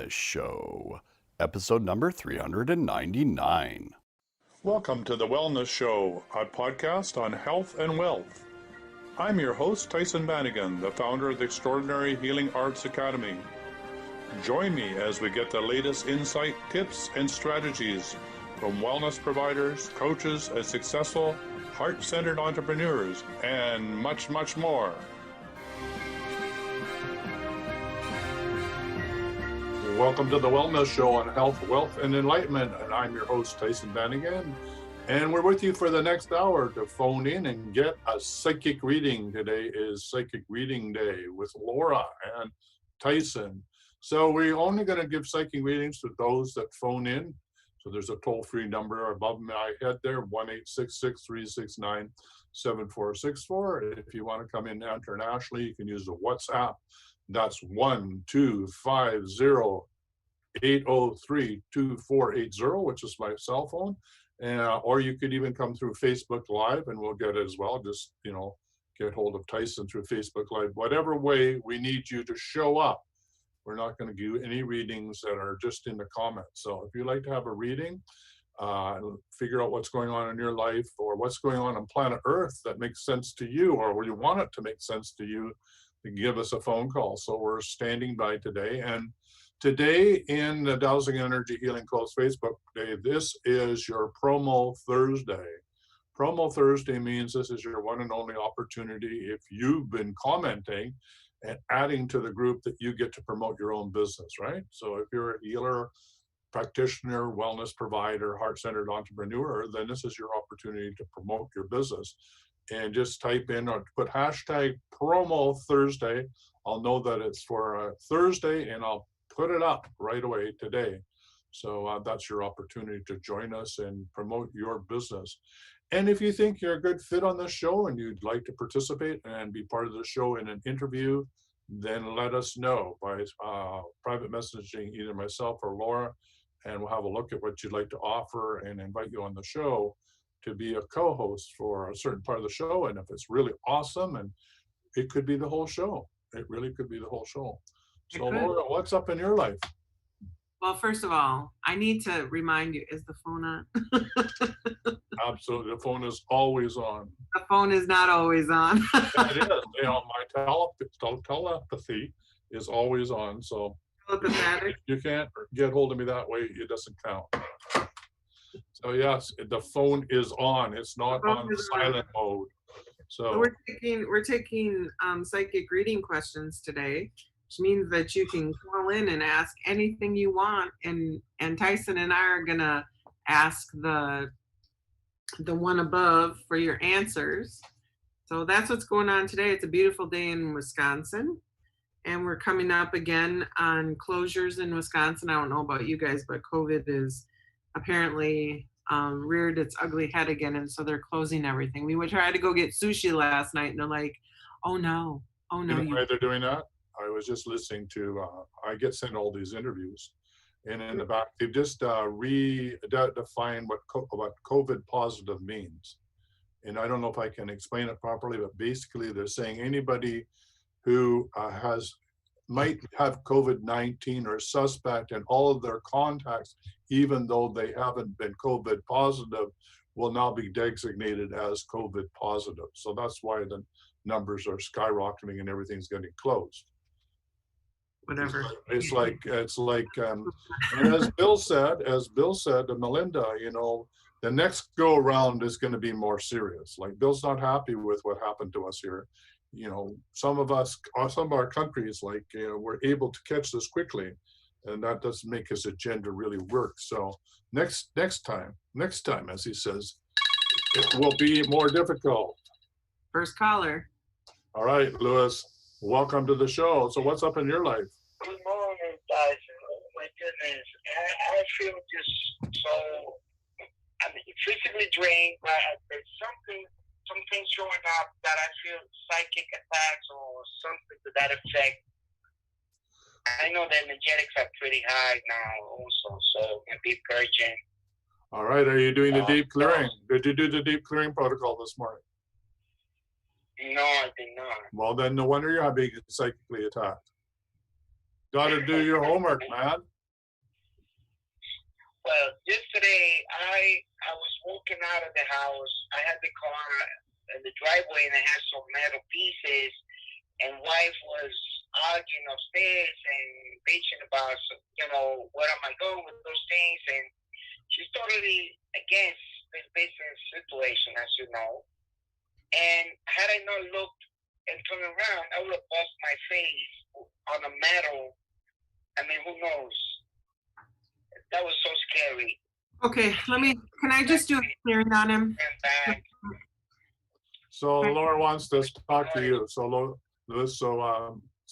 Wellness Show, episode number 399. Welcome to The Wellness Show, a podcast on health and wealth. I'm your host, Tyhson Banighen, the founder of the Extraordinary Healing Arts Academy. Join me as we get the latest insight, tips, and strategies from wellness providers, coaches, and successful heart-centered entrepreneurs, and much, much more. Welcome to The Wellness Show on health, wealth, and enlightenment. And I'm your host, Tyhson Banighen. And we're with you for the next hour to phone in and get a psychic reading. Today is Psychic Reading Day with Laura and Tyhson. So we're only going to give psychic readings to those that phone in. So there's a toll-free number above my head there, 1-866-369-7464. If you want to come in internationally, you can use the WhatsApp. That's 1-250-803-2480, which is my cell phone. Or you could even come through Facebook Live, and we'll get it as well. Just, get hold of Tyhson through Facebook Live. Whatever way, we need you to show up. We're not going to give any readings that are just in the comments. So if you'd like to have a reading, figure out what's going on in your life or what's going on planet Earth that makes sense to you, or you want it to make sense to you, give us a phone call. So we're standing by today. And today in the Dowsing Energy Healing Close Facebook Day, this is your Promo Thursday. Promo Thursday means this is your one and only opportunity, if you've been commenting and adding to the group, that you get to promote your own business, right? So if you're a healer, practitioner, wellness provider, heart-centered entrepreneur, then this is your opportunity to promote your business. And just type in or put hashtag Promo Thursday. I'll know that it's for Thursday, and I'll put it up right away today. So that's your opportunity to join us and promote your business. And if you think you're a good fit on this show and you'd like to participate and be part of the show in an interview, then let us know by private messaging either myself or Laura, and we'll have a look at what you'd like to offer and invite you on the show to be a co-host for a certain part of the show. And if it's really awesome, and it could be the whole show. It really could be the whole show. So Laura, what's up in your life? Well, first of all, I need to remind you, is the phone on? Absolutely. The phone is always on. The phone is not always on. It is. My telepathy is always on. So if you can't get hold of me that way, it doesn't count. So yes, the phone is on. It's not on silent mode. So we're taking psychic reading questions today, which means that you can call in and ask anything you want, and Tyhson and I are gonna ask the one above for your answers. So that's what's going on today. It's a beautiful day in Wisconsin, and we're coming up again on closures in Wisconsin. I don't know about you guys, but COVID is apparently reared its ugly head again, and so they're closing everything. We would try to go get sushi last night, and they're like, oh no. You know why they're doing that? I was just listening to, I get sent all these interviews, and in the back, they've just redefined what COVID positive means. And I don't know if I can explain it properly, but basically they're saying anybody who might have COVID-19 or suspect, and all of their contacts, even though they haven't been COVID positive, will now be designated as COVID positive. So that's why the numbers are skyrocketing and everything's getting closed. Whatever. It's like, and as Bill said to Melinda, the next go around is going to be more serious. Like, Bill's not happy with what happened to us here. Some of our countries, were able to catch this quickly, and that doesn't make his agenda really work. So next time, as he says, it will be more difficult. First caller. All right, Louis, welcome to the show. So what's up in your life? Good morning, Tyhson. Oh my goodness. I feel just so, physically drained, but there's something showing up that I feel psychic attacks or something to that effect. I know the energetics are pretty high now also, so I'm be purging. All right, are you doing the deep clearing? Did you do the deep clearing protocol this morning? No, I did not. Well, then no wonder you're being psychically attacked. Got to do your homework, man. Well, yesterday I was walking out of the house. I had the car in the driveway and it had some metal pieces. And wife was arguing upstairs and bitching about, where am I going with those things? And she's totally against this business situation, as you know. And had I not looked and turned around, I would have bust my face on a metal. I mean, who knows? That was so scary. Okay, can I just do a clearing on him? And back. So Laura wants to talk to you. So Louis, so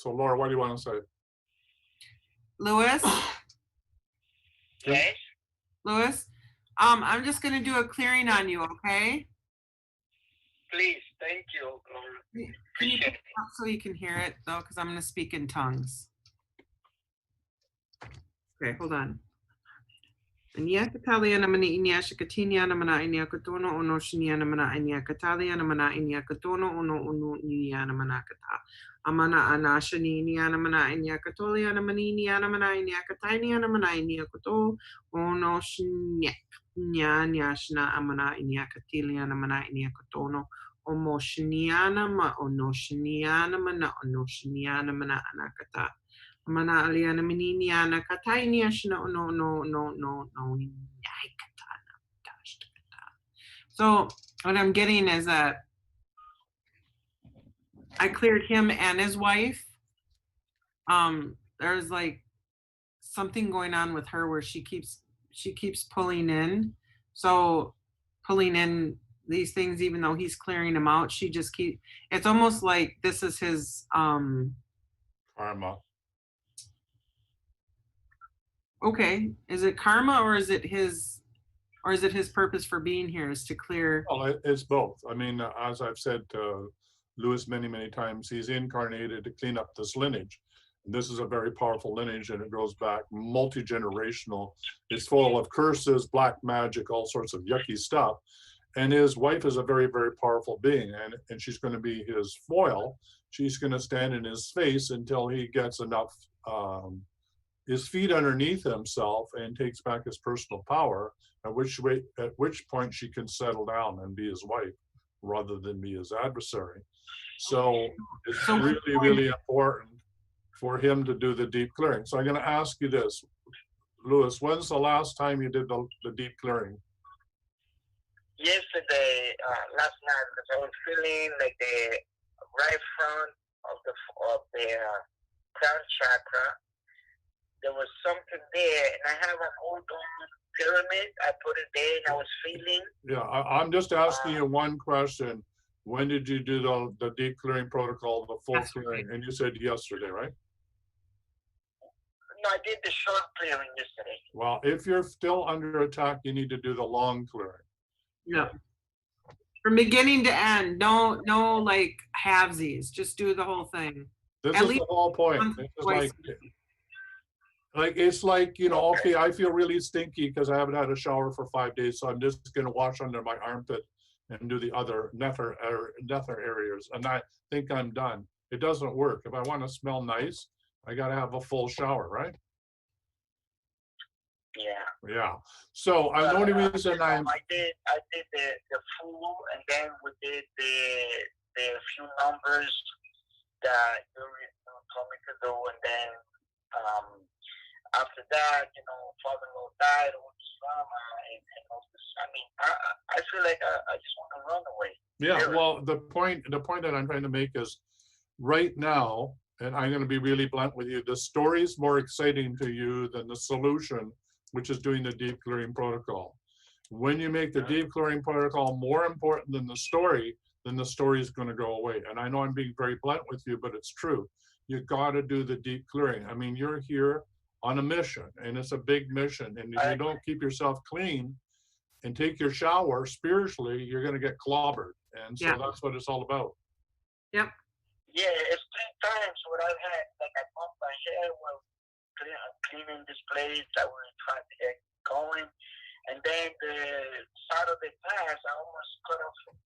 Laura, what do you want to say? Louis? Yes? Louis? I'm just gonna do a clearing on you, okay? Please, thank you, Laura. Can you Appreciate put it. it up so you can hear it though, because I'm gonna speak in tongues. Okay, hold on. Ania Cataliana mana inia shakatiniana mana inia katono ono shiniana mana inia Cataliana mana inia katono ono niana mana kata. Amana anashani niana mana inia Catoliana maniniana mana inia Cataniana mana inia kato ono shinya. Nyanya shna amana inia Catiliana mana inia katono. Omo shiniana ma ono shiniana mana ono shiniana mana anakata. Mana aliana meniniana katainia shna no So what I'm getting is that I cleared him and his wife. There's like something going on with her where she keeps pulling in. So pulling in these things, even though he's clearing them out, she just it's almost like this is his Karma. Okay, is it karma or is it his purpose for being here is to clear? Well, it's both. I mean, as I've said to Louis many, many times, he's incarnated to clean up this lineage. And this is a very powerful lineage and it goes back multi-generational. It's full of curses, black magic, all sorts of yucky stuff. And his wife is a very, very powerful being and she's going to be his foil. She's going to stand in his face until he gets enough his feet underneath himself and takes back his personal power, at which point she can settle down and be his wife rather than be his adversary. So it's really, really important for him to do the deep clearing. So I'm going to ask you this, Louis, when's the last time you did the deep clearing? Yesterday, last night, because I was feeling like the right front of the crown chakra. There was something there, and I have an old pyramid. I put it there, and I was feeling. Yeah, I'm just asking you one question. When did you do the deep clearing protocol, the full clearing? And you said yesterday, right? No, I did the short clearing yesterday. Well, if you're still under attack, you need to do the long clearing. Yeah. From beginning to end, no like halvesies. Just do the whole thing. This At is least the whole point. This is it's like, okay, I feel really stinky because I haven't had a shower for 5 days, so I'm just going to wash under my armpit and do the other nether areas, and I think I'm done. It doesn't work. If I want to smell nice, I got to have a full shower, right? Yeah. So the only reason I did the full, and then we did the few numbers that you told me to do, and then after that, father-in-law died, all this drama, and all this. I mean, I feel like I just want to run away. Yeah. Well, the point that I'm trying to make is, right now, and I'm going to be really blunt with you, the story is more exciting to you than the solution, which is doing the deep clearing protocol. When you make the deep clearing protocol more important than the story, then the story is going to go away. And I know I'm being very blunt with you, but it's true. You got to do the deep clearing. I mean, you're here on a mission, and it's a big mission. And if you don't keep yourself clean and take your shower spiritually, you're going to get clobbered. And so that's what it's all about. Yep. Yeah, it's 3 times what I've had. Like I bumped my hair while cleaning this place. I was trying to get going. And then the Saturday pass, I almost cut off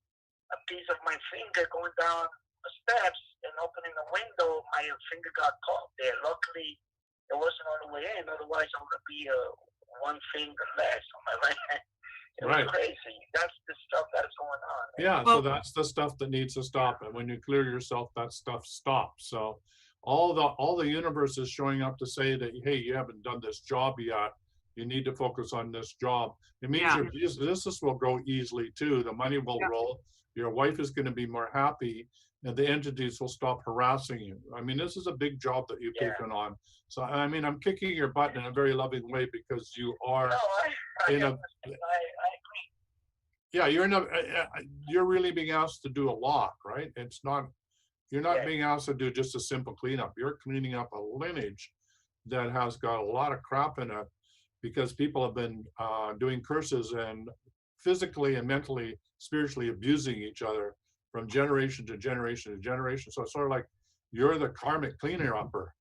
a piece of my finger going down the steps and opening the window. My finger got caught there. Luckily, it wasn't all the way in. Otherwise, I would be one finger less on my right hand. It was Right. crazy. That's the stuff that's going on. Yeah, Well- so that's the stuff that needs to stop. And when you clear yourself, that stuff stops. So all the universe is showing up to say that, hey, you haven't done this job yet. You need to focus on this job. It means Yeah. your business will grow easily too. The money will Yeah. roll. Your wife is going to be more happy, and the entities will stop harassing you. I mean, this is a big job that you've Yeah. taken on. So I mean, I'm kicking your butt in a very loving way because you are No, I in a agree. yeah, you're really being asked to do a lot, right? It's not, you're not Yes. being asked to do just a simple cleanup. You're cleaning up a lineage that has got a lot of crap in it because people have been doing curses and physically and mentally, spiritually abusing each other from generation to generation to generation. So it's sort of like you're the karmic cleaner upper.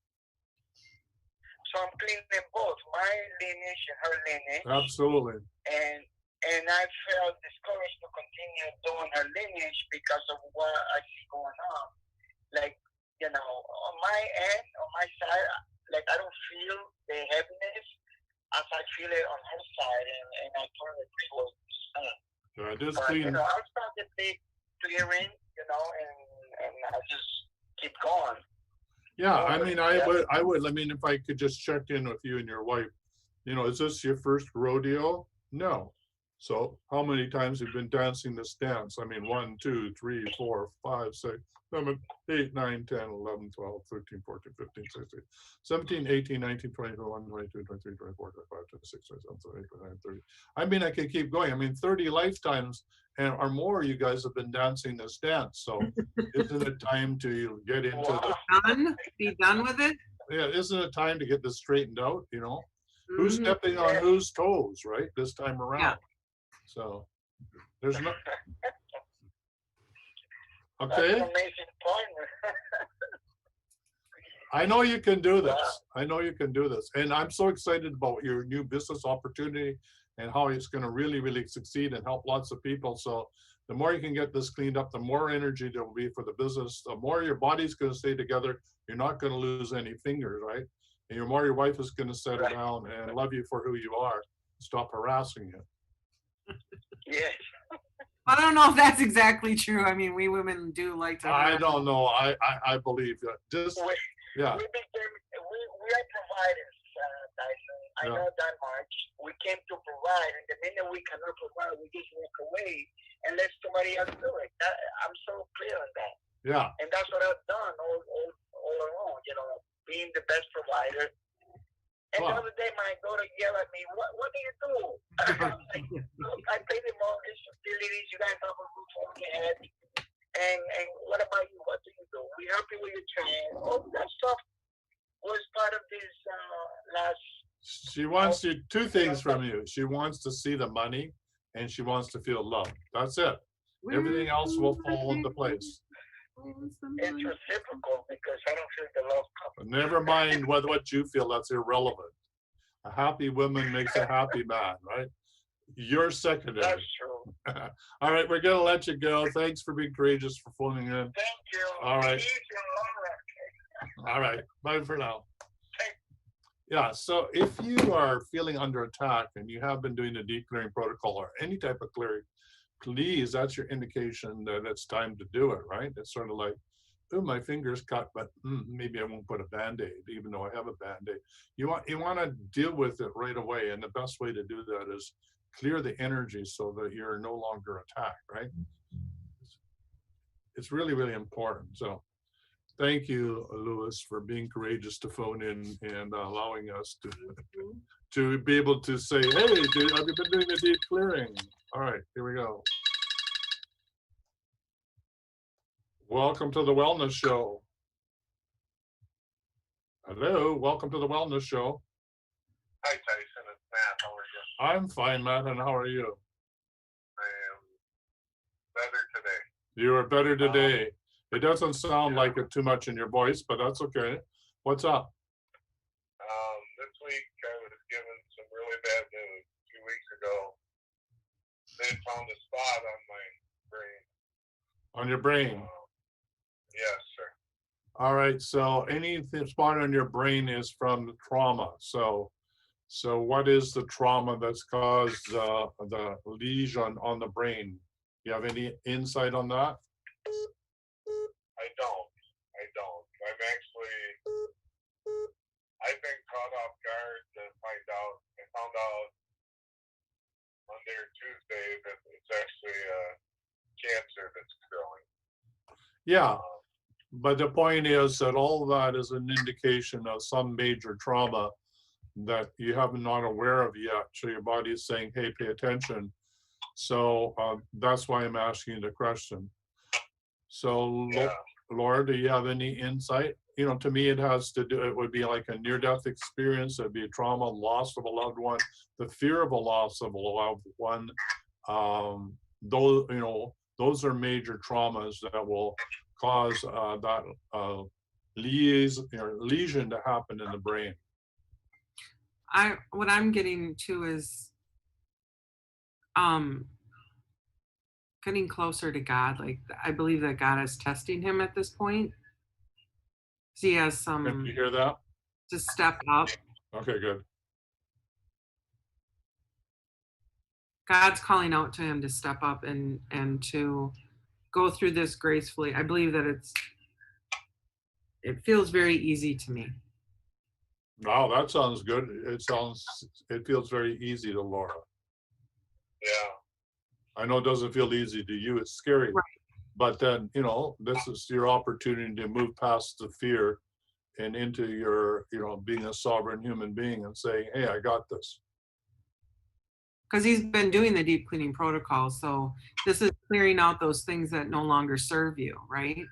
So I'm cleaning both my lineage and her lineage. Absolutely. And I felt discouraged to continue doing her lineage because of what I see going on. Like, you know, on my end, on my side, like I don't feel the heaviness as I feel it on her side, and I totally agree with Just but, clean. you know, I'll start the big clearing, you know, and I just keep going. Yeah, I mean, I would, I mean, if I could just check in with you and your wife, you know, is this your first rodeo? No. So how many times have you been dancing this dance? I mean, 1, 2, 3, 4, 5, 6, 7, 8, 9, 10, 11, 12, 13, 14, 15, 16, 17, 18, 19, 20, 21, 22, 23, 24, 25, 26, 27, 28, 29, 30. I mean, I could keep going. I mean, 30 lifetimes and or more you guys have been dancing this dance. So isn't it time to get into the, Be done with it. yeah, isn't it time to get this straightened out, you know? Who's Mhm. stepping on whose toes, right? This time around. Yeah. So there's no, That's okay. an amazing partner. I know you can do this. I know you can do this. And I'm so excited about your new business opportunity and how it's going to really, really succeed and help lots of people. So the more you can get this cleaned up, the more energy there will be for the business, the more your body's going to stay together. You're not going to lose any fingers, right? And the more your wife is going to settle Right. down and love you for who you are, stop harassing you. Yes. I don't know if that's exactly true. I mean, we women do like to. I don't know. I believe that. Just, yeah. We are providers, Tyson. I Yeah. know that much. We came to provide, and the minute we cannot provide, we just walk away and let somebody else do it. I'm so clear on that. Yeah. And that's what I've done all along, you know, being the best provider. And Wow. the other day, my daughter yelled at me, what do you do? I'm like, look, I pay the mortgage, utilities, you guys have a roof over your head. And what about you? What do you do? We help you with your training. All that stuff was part of this last. She wants you two things from you. She wants to see the money and she wants to feel love. That's it. Everything else will fall into place. It's reciprocal because I don't feel the love coming. Never mind what you feel, that's irrelevant. A happy woman makes a happy man, right? You're secondary. That's true. All right, we're gonna let you go. Thanks for being courageous, for phoning in. Thank you. All right. Peace and love. All right, bye for now. Yeah, so if you are feeling under attack and you have been doing a deep clearing protocol or any type of clearing, please, that's your indication that it's time to do it, right? It's sort of like, oh, my finger's cut, but maybe I won't put a Band-Aid, even though I have a Band-Aid. You want to deal with it right away, and the best way to do that is clear the energy so that you're no longer attacked, right? It's really, really important. So thank you, Louis, for being courageous to phone in and allowing us to be able to say, hey, have you been doing a deep clearing? All right, here we go. Welcome to the Wellness Show. Hello, welcome to the Wellness Show. Hi, Tyson. It's Matt. How are you? I'm fine, Matt, and how are you? I am better today. You are better today. It doesn't sound like it too much in your voice, but that's okay. What's up? This week I was given some really bad news 2 weeks ago. They found a spot on my brain. On your brain. Yes, sir. All right, so any spot on your brain is from trauma. So So what is the trauma that's caused the lesion on the brain? You have any insight on that? I don't. I'm actually, I've been caught off guard to find out. I found out Monday or Tuesday that it's actually cancer that's growing. Yeah, but the point is that all that is an indication of some major trauma that you have not aware of yet. So your body is saying, hey, pay attention. So that's why I'm asking you the question. So Yeah. Laura, do you have any insight? You know, to me, it would be like a near-death experience. It'd be a trauma, loss of a loved one, the fear of a loss of a loved one. Those, you know, those are major traumas that will cause that lesion to happen in the brain. What I'm getting to is getting closer to God. Like, I believe that God is testing him at this point. He has Can you hear that? to step up. Okay, good. God's calling out to him to step up and to go through this gracefully. I believe that it feels very easy to me. Wow, that sounds good. It feels very easy to Laura. Yeah. I know it doesn't feel easy to you. It's scary. Right. But then, you know, this is your opportunity to move past the fear and into your, you know, being a sovereign human being and saying, hey, I got this. Because he's been doing the deep cleaning protocol. So this is clearing out those things that no longer serve you, right?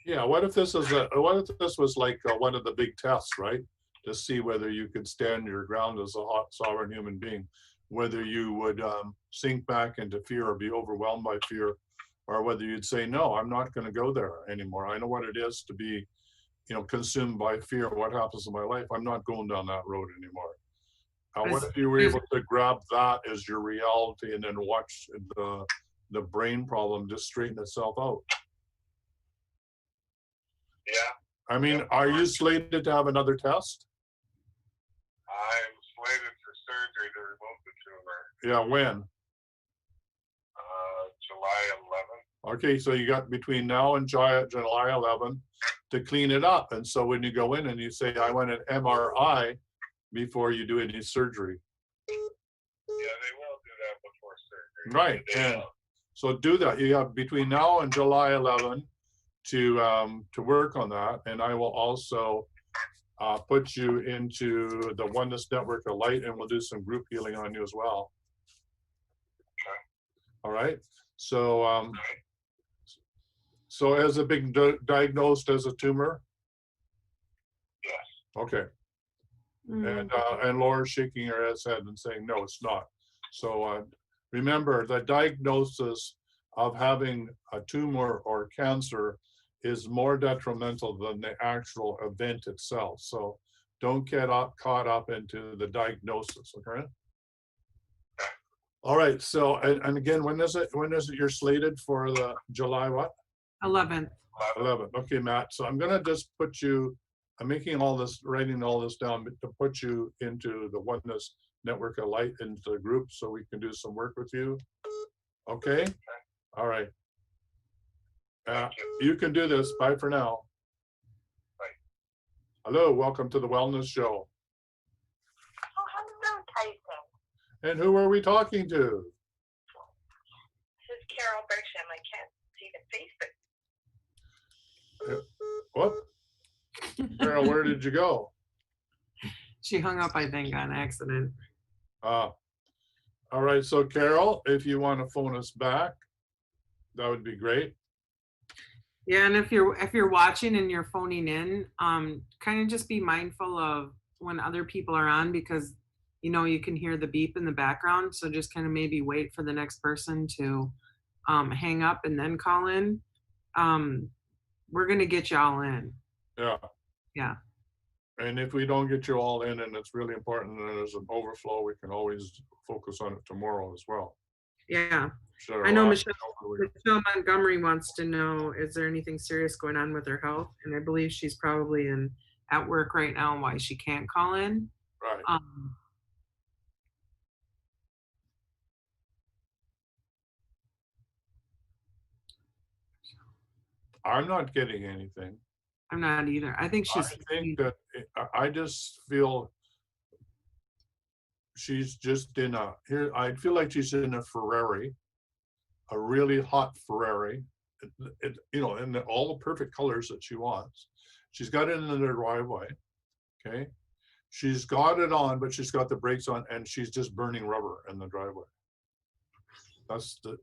Yeah, what if this was like one of the big tests, right? To see whether you could stand your ground as a hot sovereign human being, whether you would sink back into fear or be overwhelmed by fear, or whether you'd say, no, I'm not going to go there anymore. I know what it is to be, you know, consumed by fear. What happens in my life? I'm not going down that road anymore. What if you were able to grab that as your reality and then watch the brain problem just straighten itself out? Yeah. I mean, are you slated to have another test? I'm slated for surgery to remove the tumor. Yeah, when? July 11th. Okay, so you got between now and July 11 to clean it up. And so when you go in and you say, I want an MRI before you do any surgery. Yeah, they will do that before surgery. Right. And so do that. You have between now and July 11 to work on that. And I will also put you into the Oneness Network of Light, and we'll do some group healing on you as well. Okay. All right. So so has it been diagnosed as a tumor? Yes. Okay. And Laura's shaking her head and saying, no, it's not. So remember, the diagnosis of having a tumor or cancer is more detrimental than the actual event itself. So don't get caught up into the diagnosis, okay? All right, so, and again, when is it you're slated for the July what? 11th. 11th. Okay, Matt, so I'm gonna just put you, I'm making all this, writing all this down to put you into the Oneness Network of Light, into the group, so we can do some work with you. Okay? All right. You can do this. Bye for now. Bye. Hello, welcome to the Wellness Show. Oh, hello, Tyson. And who are we talking to? This is Carol Bertram. I can't see the Facebook. What? Carol, where did you go? She hung up, I think, on accident. All right, so Carol, if you want to phone us back, that would be great. Yeah, and if you're watching and you're phoning in, kind of just be mindful of when other people are on, because you know you can hear the beep in the background. So just kind of maybe wait for the next person to hang up and then call in. We're gonna get you all in. Yeah. Yeah. And if we don't get you all in, and it's really important, and there's an overflow, we can always focus on it tomorrow as well. Yeah. So, I know Michelle Montgomery wants to know, is there anything serious going on with her health? And I believe she's probably at work right now, why she can't call in. Right. I'm not getting anything. I'm not either. I think I she's. think that I just feel she's just in a here. I feel like she's in a Ferrari, a really hot Ferrari. You know, in all the perfect colors that she wants. She's got it in the driveway. Okay, she's got it on, but she's got the brakes on, and she's just burning rubber in the driveway. That's the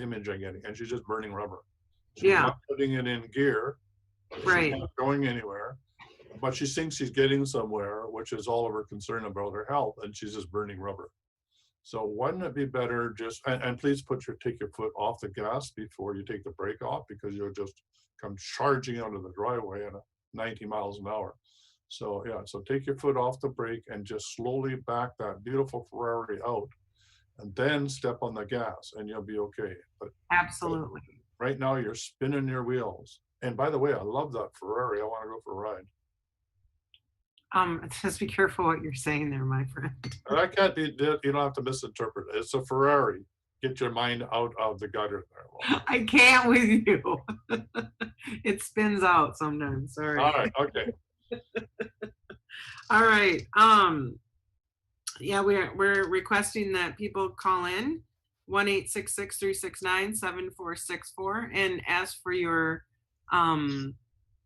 image I'm getting, and she's just burning rubber. She's Yeah. not putting it in gear. Right. She's not going anywhere, but she thinks she's getting somewhere, which is all of her concern about her health, and she's just burning rubber. So wouldn't it be better just, and please take your foot off the gas before you take the brake off, because you'll just come charging out of the driveway at 90 miles an hour. So yeah, so take your foot off the brake and just slowly back that beautiful Ferrari out, and then step on the gas and you'll be okay. But Absolutely. right now you're spinning your wheels. And by the way, I love that Ferrari. I want to go for a ride. Just be careful what you're saying there, my friend. And I can't be, you don't have to misinterpret it. It's a Ferrari. Get your mind out of the gutter there. Well, I can't with you. It spins out sometimes. Sorry. all right, okay. All right. Yeah, we're requesting that people call in 1-866-369-7464 and ask for your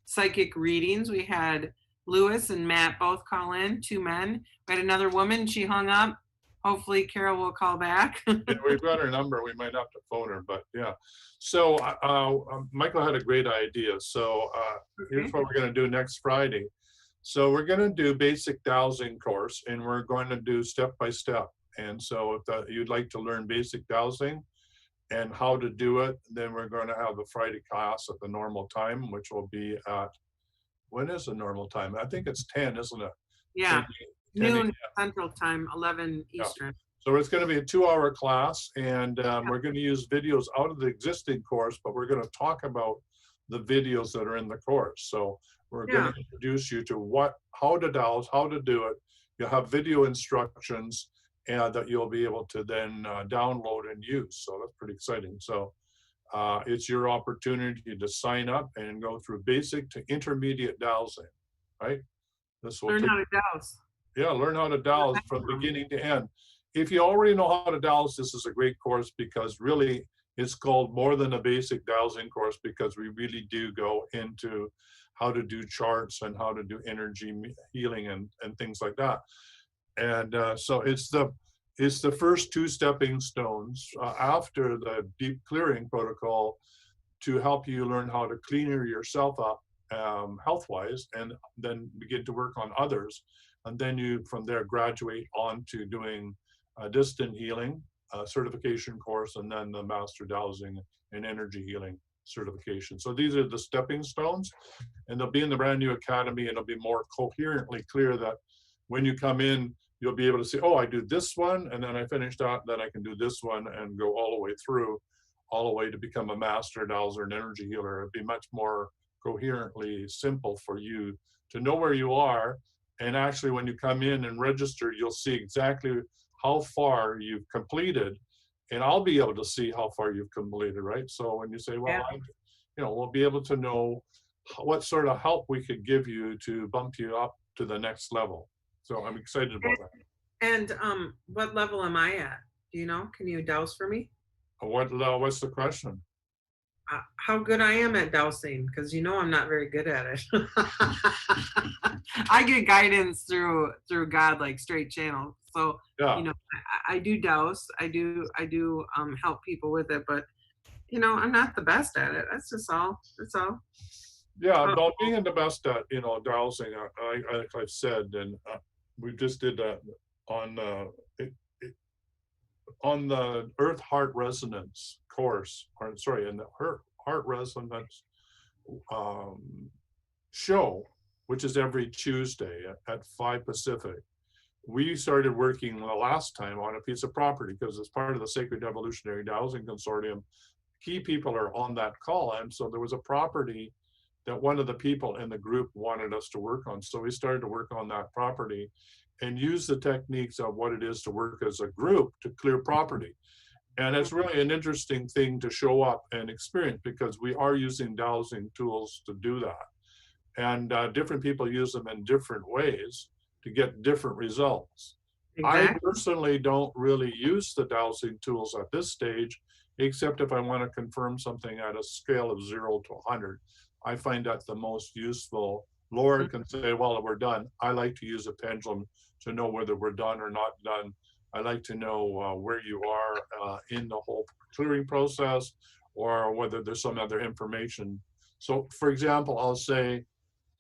psychic readings. We had Lewis and Matt both call in, 2 men. We had another woman, she hung up. Hopefully Carol will call back. Yeah, we've got her number. We might have to phone her, but yeah. So Michael had a great idea. So here's what we're going to do next Friday. So we're going to do basic dowsing course, and we're going to do step by step. And so if you'd like to learn basic dowsing and how to do it, then we're going to have the Friday class at the normal time, which will be at, when is the normal time? I think it's 10, isn't it? Yeah, 10 noon Central Time, 11 Yeah. Eastern. So it's going to be a 2-hour class, and we're going to use videos out of the existing course, but we're going to talk about the videos that are in the course. So we're going to introduce you to how to dowse, how to do it. You'll have video instructions and that you'll be able to then download and use. So that's pretty exciting. So it's your opportunity to sign up and go through basic to intermediate dowsing, right? This will Learn how to dowse. Yeah, learn how to dowse from beginning to end. If you already know how to dowse, this is a great course, because really it's called more than a basic dowsing course, because we really do go into how to do charts and how to do energy healing and things like that. And so it's the first 2 stepping stones after the deep clearing protocol to help you learn how to clean yourself up health-wise, and then begin to work on others. And then you from there graduate on to doing distant healing certification course, and then the master dowsing and energy healing certification. So these are the stepping stones, and they'll be in the brand new academy, and it'll be more coherently clear that when you come in, you'll be able to say, oh, I do this one, and then I finish that, then I can do this one, and go all the way through, all the way to become a master dowser and energy healer. It'd be much more coherently simple for you to know where you are. And actually, when you come in and register, you'll see exactly how far you've completed, and I'll be able to see how far you've completed, right? So when you say, well, we'll be able to know what sort of help we could give you to bump you up to the next level. So I'm excited about that. And what level am I at? Do you know? Can you dowse for me? What's the question? How good I am at dowsing, because I'm not very good at it. I get guidance through God, like straight channel. So Yeah. I do dowse. I do help people with it, but I'm not the best at it. That's just all. That's all. Yeah, about being the best at dowsing, like I've said, and we just did that on the Earth Heart Resonance course, or sorry, in the Heart Resonance show, which is every Tuesday at 5 Pacific. We started working the last time on a piece of property, because it's part of the Sacred Evolutionary Dowsing Consortium. Key people are on that call, and so there was a property that one of the people in the group wanted us to work on. So we started to work on that property and use the techniques of what it is to work as a group to clear property. And it's really an interesting thing to show up and experience because we are using dowsing tools to do that. And different people use them in different ways to get different results. I Exactly. personally don't really use the dowsing tools at this stage, except if I want to confirm something at a scale of 0 to 100. I find that the most useful. Laura can say, well, we're done. I like to use a pendulum to know whether we're done or not done. I like to know where you are in the whole clearing process, or whether there's some other information. So for example, I'll say,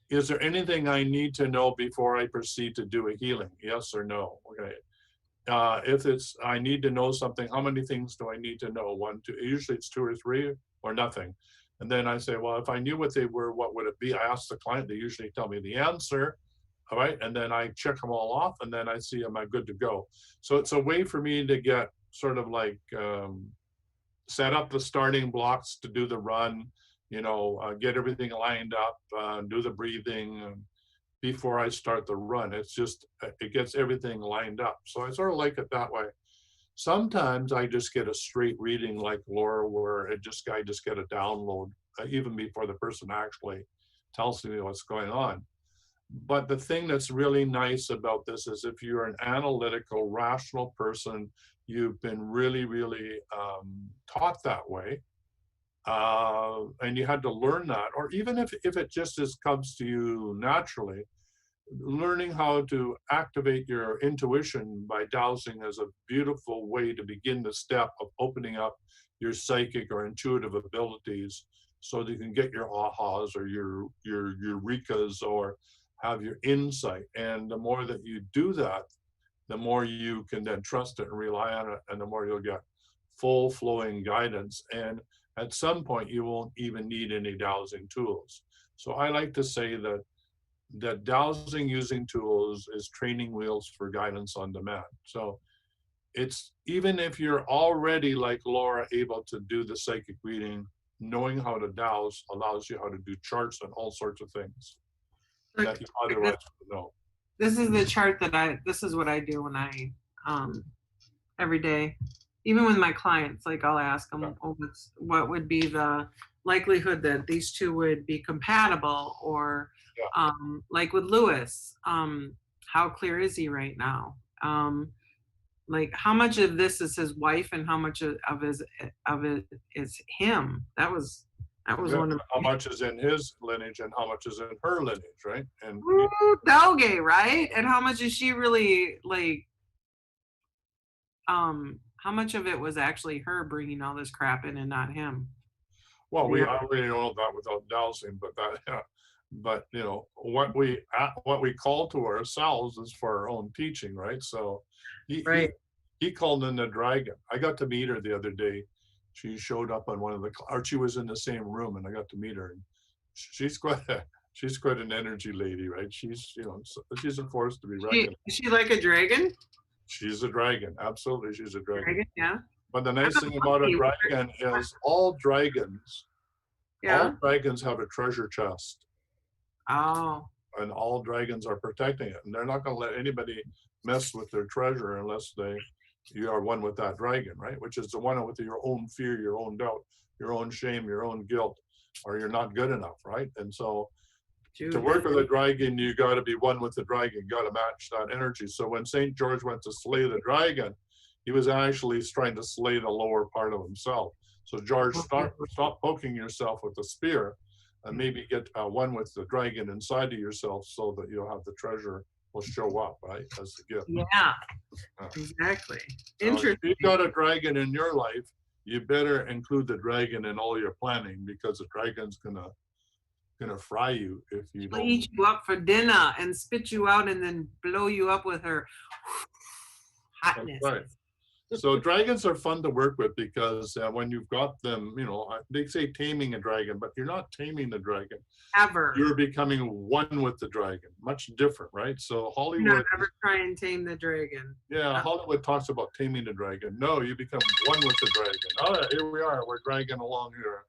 is there anything I need to know before I proceed to do a healing? Yes or no? Okay. If it's, I need to know something, how many things do I need to know? 1, 2, usually it's 2 or 3 or nothing. And then I say, well, if I knew what they were, what would it be? I ask the client, they usually tell me the answer. All right. And then I check them all off and then I see, am I good to go? So it's a way for me to get sort of like, set up the starting blocks to do the run, get everything lined up, do the breathing before I start the run. It's just, it gets everything lined up. So I sort of like it that way. Sometimes I just get a straight reading like Laura, where I just get a download even before the person actually tells me what's going on. But the thing that's really nice about this is if you're an analytical, rational person, you've been really, really taught that way, and you had to learn that, or even if it just comes to you naturally, learning how to activate your intuition by dowsing is a beautiful way to begin the step of opening up your psychic or intuitive abilities so that you can get your ahas or your eurekas or have your insight. And the more that you do that, the more you can then trust it and rely on it, and the more you'll get full flowing guidance. And at some point, you won't even need any dowsing tools. So I like to say that dowsing using tools is training wheels for guidance on demand. So it's, even if you're already like Laura able to do the psychic reading, knowing how to dowse allows you how to do charts and all sorts of things that you otherwise would know. This is the chart that this is what I do when I, every day, even with my clients, like I'll ask them, oh, what would be the likelihood that these two would be compatible? Or like with Lewis, how clear is he right now? Like how much of this is his wife and how much of it is him? That was one of how much is in his lineage and how much is in her lineage, right? And Doge, right? And how much is she really like? How much of it was actually her bringing all this crap in and not him? well, we already know that without dowsing, but that, but what we call to ourselves is for our own teaching, right? So he called in the dragon. I got to meet her the other day. She showed up on one of the, or she was in the same room, and I got to meet her. And she's quite an energy lady, right? She's she's a force to be reckoned. Is she like a dragon? She's a dragon, absolutely. She's a dragon. Yeah. But the nice thing about a dragon is all dragons have a treasure chest. Oh. And all dragons are protecting it, and they're not going to let anybody mess with their treasure unless you are one with that dragon, right? Which is the one with your own fear, your own doubt, your own shame, your own guilt, or you're not good enough, right? And so to work with a dragon, you got to be one with the dragon. You got to match that energy. So when St. George went to slay the dragon, he was actually trying to slay the lower part of himself. So George, stop poking yourself with the spear, and maybe get one with the dragon inside of yourself, so that you'll have the treasure will show up, right, as the gift. Yeah, exactly. Interesting. If you've got a dragon in your life, you better include the dragon in all your planning, because the dragon's gonna fry you if you don't. She'll eat you up for dinner and spit you out and then blow you up with her hotness. That's right. So dragons are fun to work with, because when you've got them, they say taming a dragon, but you're not taming the dragon. Ever. You're becoming one with the dragon. Much different, right? So Hollywood. Not ever try and tame the dragon. Yeah, Hollywood talks about taming the dragon. No, you become one with the dragon. All right, here we are. We're dragging along here.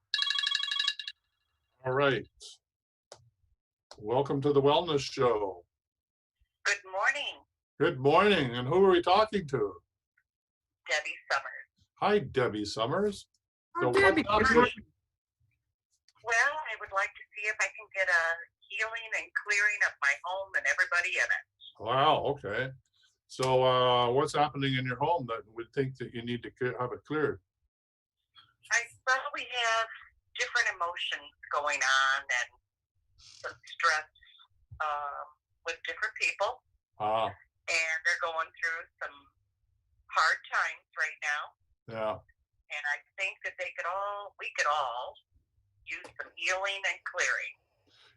All right. Welcome to the Wellness Show. Good morning, Good morning. And who are we talking to? Debbie Summers. Hi, Debbie Summers. Oh, So what's Debbie, up? good morning. Well, I would like to see if I can get a healing and clearing of my home and everybody in it. Wow, okay. So what's happening in your home that would think that you need to have it cleared? I probably have different emotions going on and some stress with different people, Ah, and they're going through some hard times right now. yeah. And I think that we could all use some healing and clearing.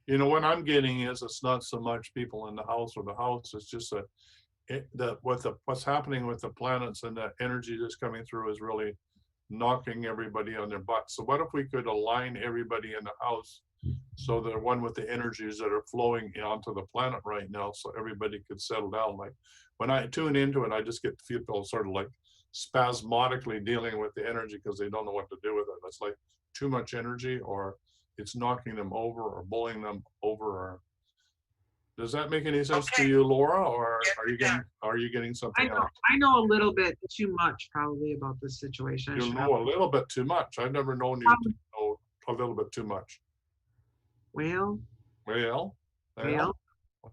You know, what I'm getting is it's not so much people in the house or the house, it's just that what's happening with the planets and the energy that's coming through is really knocking everybody on their butt. So what if we could align everybody in the house so they're one with the energies that are flowing onto the planet right now, so everybody could settle down? Like when I tune into it, I just get people sort of like spasmodically dealing with the energy because they don't know what to do with it. It's like too much energy, or it's knocking them over or bullying them over. Or does that make any sense to Okay. you, Laura? Or Yes, are you getting I something know, else? I know a little bit too much probably about this situation. I You should know a little bit too much. I've never known you to know a little bit too much. Well, Well,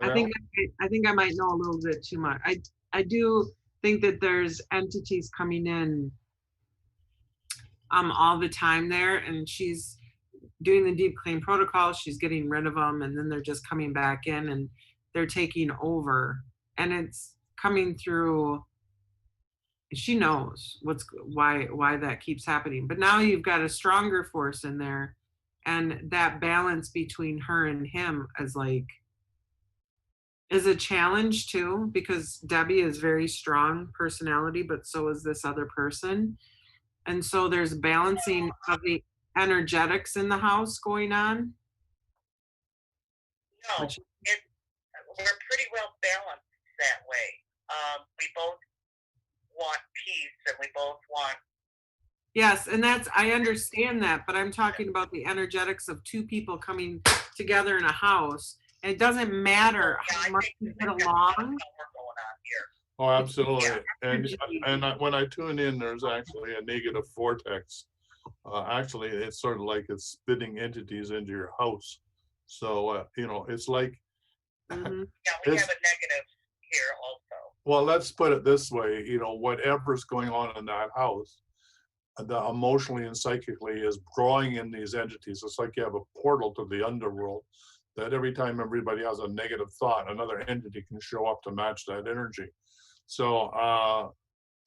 I think I might know a little bit too much. I do think that there's entities coming in all the time there, and she's doing the deep clean protocol. She's getting rid of them, and then they're just coming back in and they're taking over, and it's coming through. She knows why that keeps happening, but now you've got a stronger force in there, and that balance between her and him is a challenge too, because Debbie is very strong personality, but so is this other person. And so there's balancing of the energetics in the house going on. No, Which, we're pretty well balanced that way. We both want peace, and we both want. yes, and I understand that, but I'm talking about the energetics of two people coming together in a house. And it doesn't matter how much you get along. We're going on here. Oh, absolutely. Yeah. And when I tune in, there's actually a negative vortex. Actually, it's sort of like it's spitting entities into your house. So, it's like, Mhm. Yeah, we have a negative here also. well, let's put it this way, whatever's going on in that house, the emotionally and psychically is drawing in these entities. It's like you have a portal to the underworld that every time everybody has a negative thought, another entity can show up to match that energy. So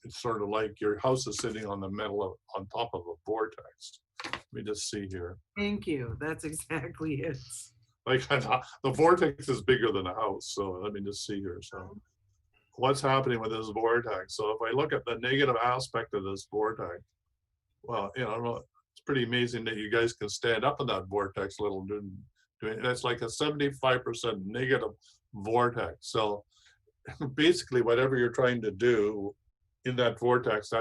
it's sort of like your house is sitting on top of a vortex. Let me just see here. Thank you. That's exactly it. Like the vortex is bigger than a house. So let me just see here. So what's happening with this vortex? So if I look at the negative aspect of this vortex, well, it's pretty amazing that you guys can stand up in that vortex little that's like a 75% negative vortex. So basically whatever you're trying to do in that vortex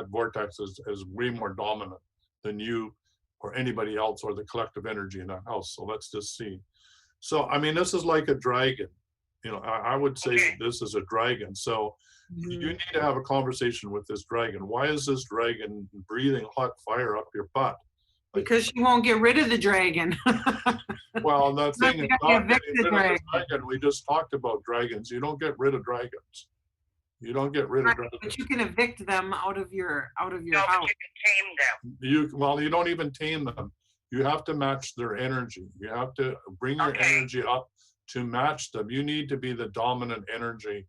is way more dominant than you or anybody else or the collective energy in that house. So let's just see. So, I mean, this is like a dragon. I would say this is a dragon. So you need to have a conversation with this dragon. Why is this dragon breathing hot fire up your butt? Because she won't get rid of the dragon. Well, the thing is not getting rid of the dragon. dragon. We just talked about dragons. You don't get rid of dragons. You don't get rid of dragons. But you can evict them out of your No, house. but you can tame them. You don't even tame them. You have to match their energy. You have to bring your energy up to match them. You need to be the dominant energy.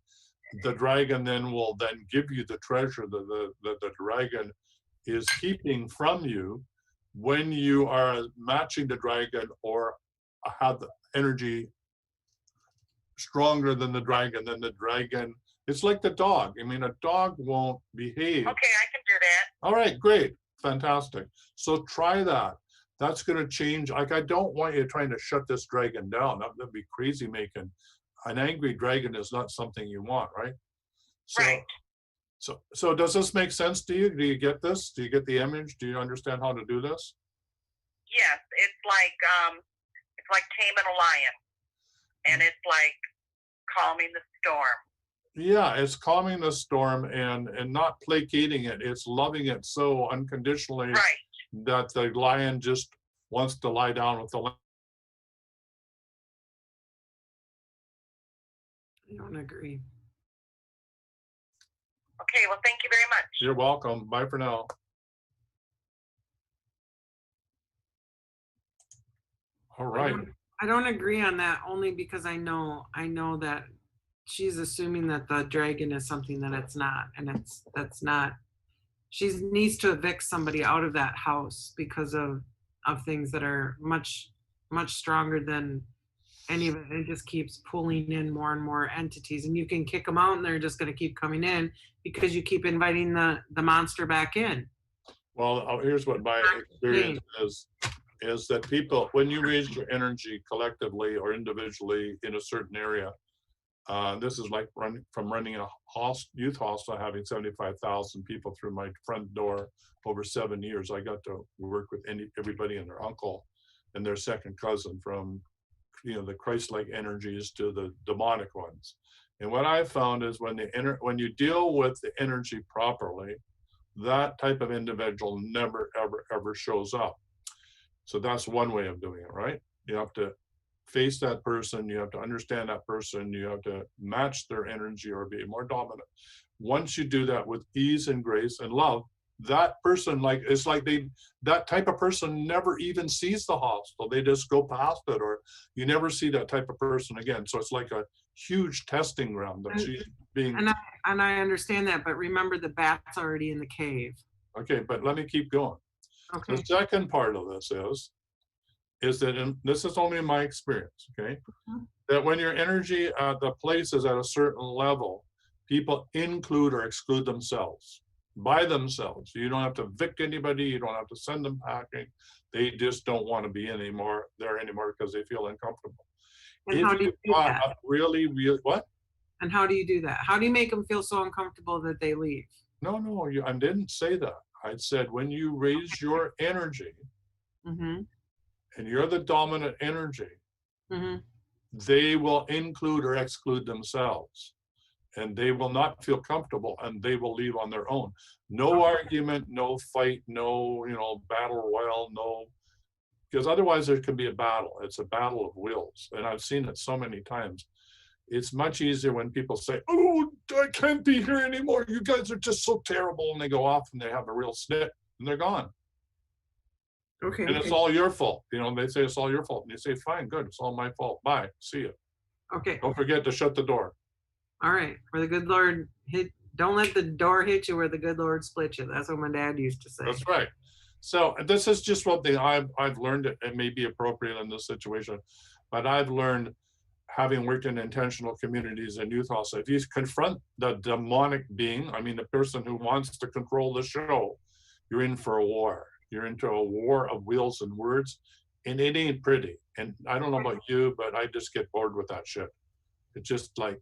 The dragon will give you the treasure that the dragon is keeping from you when you are matching the dragon or have the energy stronger than the dragon. Then the dragon, it's like the dog. I mean, a dog won't behave. Okay, I can do that. All right, great, fantastic. So try that. That's going to change. Like, I don't want you trying to shut this dragon down. That'd be crazy making. An angry dragon is not something you want, right? So, Right. So does this make sense to you? Do you get this? Do you get the image? Do you understand how to do this? Yes, it's like taming a lion, and it's like calming the storm. Yeah, it's calming the storm and not placating it. It's loving it so unconditionally Right. that the lion just wants to lie down with the lamb. I don't agree. Okay, well, thank you very much. You're welcome. Bye for now. All right. I don't agree on that only because I know that she's assuming that the dragon is something that it's not, and that's not. She needs to evict somebody out of that house because of things that are much stronger than any of it. It just keeps pulling in more and more entities, and you can kick them out, and they're just going to keep coming in because you keep inviting the monster back in. Well, here's what my experience is that people, when you raise your energy collectively or individually in a certain area, this is like running a youth hostel, having 75,000 people through my front door over 7 years. I got to work with everybody and their uncle and their second cousin, from the Christ-like energies to the demonic ones. And what I found is when you deal with the energy properly, that type of individual never, ever, ever shows up. So that's one way of doing it, right? You have to face that person, you have to understand that person, you have to match their energy or be more dominant. Once you do that with ease and grace and love, that person, it's like that type of person never even sees the hostel. They just go past it, or you never see that type of person again. So it's like a huge testing ground that she's being. And I understand that, but remember, the bat's already in the cave. Okay, but let me keep going. Okay. The second part of this is that, and this is only in my experience, okay, that when your energy at the place is at a certain level, people include or exclude themselves by themselves. You don't have to evict anybody. You don't have to send them packing. They just don't want to be there anymore because they feel uncomfortable. And how do you do that? Really, what? And how do you do that? How do you make them feel so uncomfortable that they leave? No, I didn't say that. I said when you raise your energy, Mm-hmm. and you're the dominant energy, Mm-hmm. they will include or exclude themselves, and they will not feel comfortable, and they will leave on their own. No argument, no fight, no battle royal, no, because otherwise there can be a battle. It's a battle of wills, and I've seen it so many times. It's much easier when people say, "Oh, I can't be here anymore. You guys are just so terrible," and they go off and they have a real snit and they're gone. Okay. And it's all your fault. They say it's all your fault. And you say, fine, good. It's all my fault. Bye. See you. Okay. Don't forget to shut the door. All right. Where the good Lord don't let the door hit you where the good Lord split you. That's what my dad used to say. That's right. So this is just one thing I've learned. It may be appropriate in this situation, but I've learned, having worked in intentional communities and youth hostel, if you confront the demonic being, the person who wants to control the show, you're in for a war. You're into a war of wheels and words, and it ain't pretty. And I don't know about you, but I just get bored with that shit. It's just like,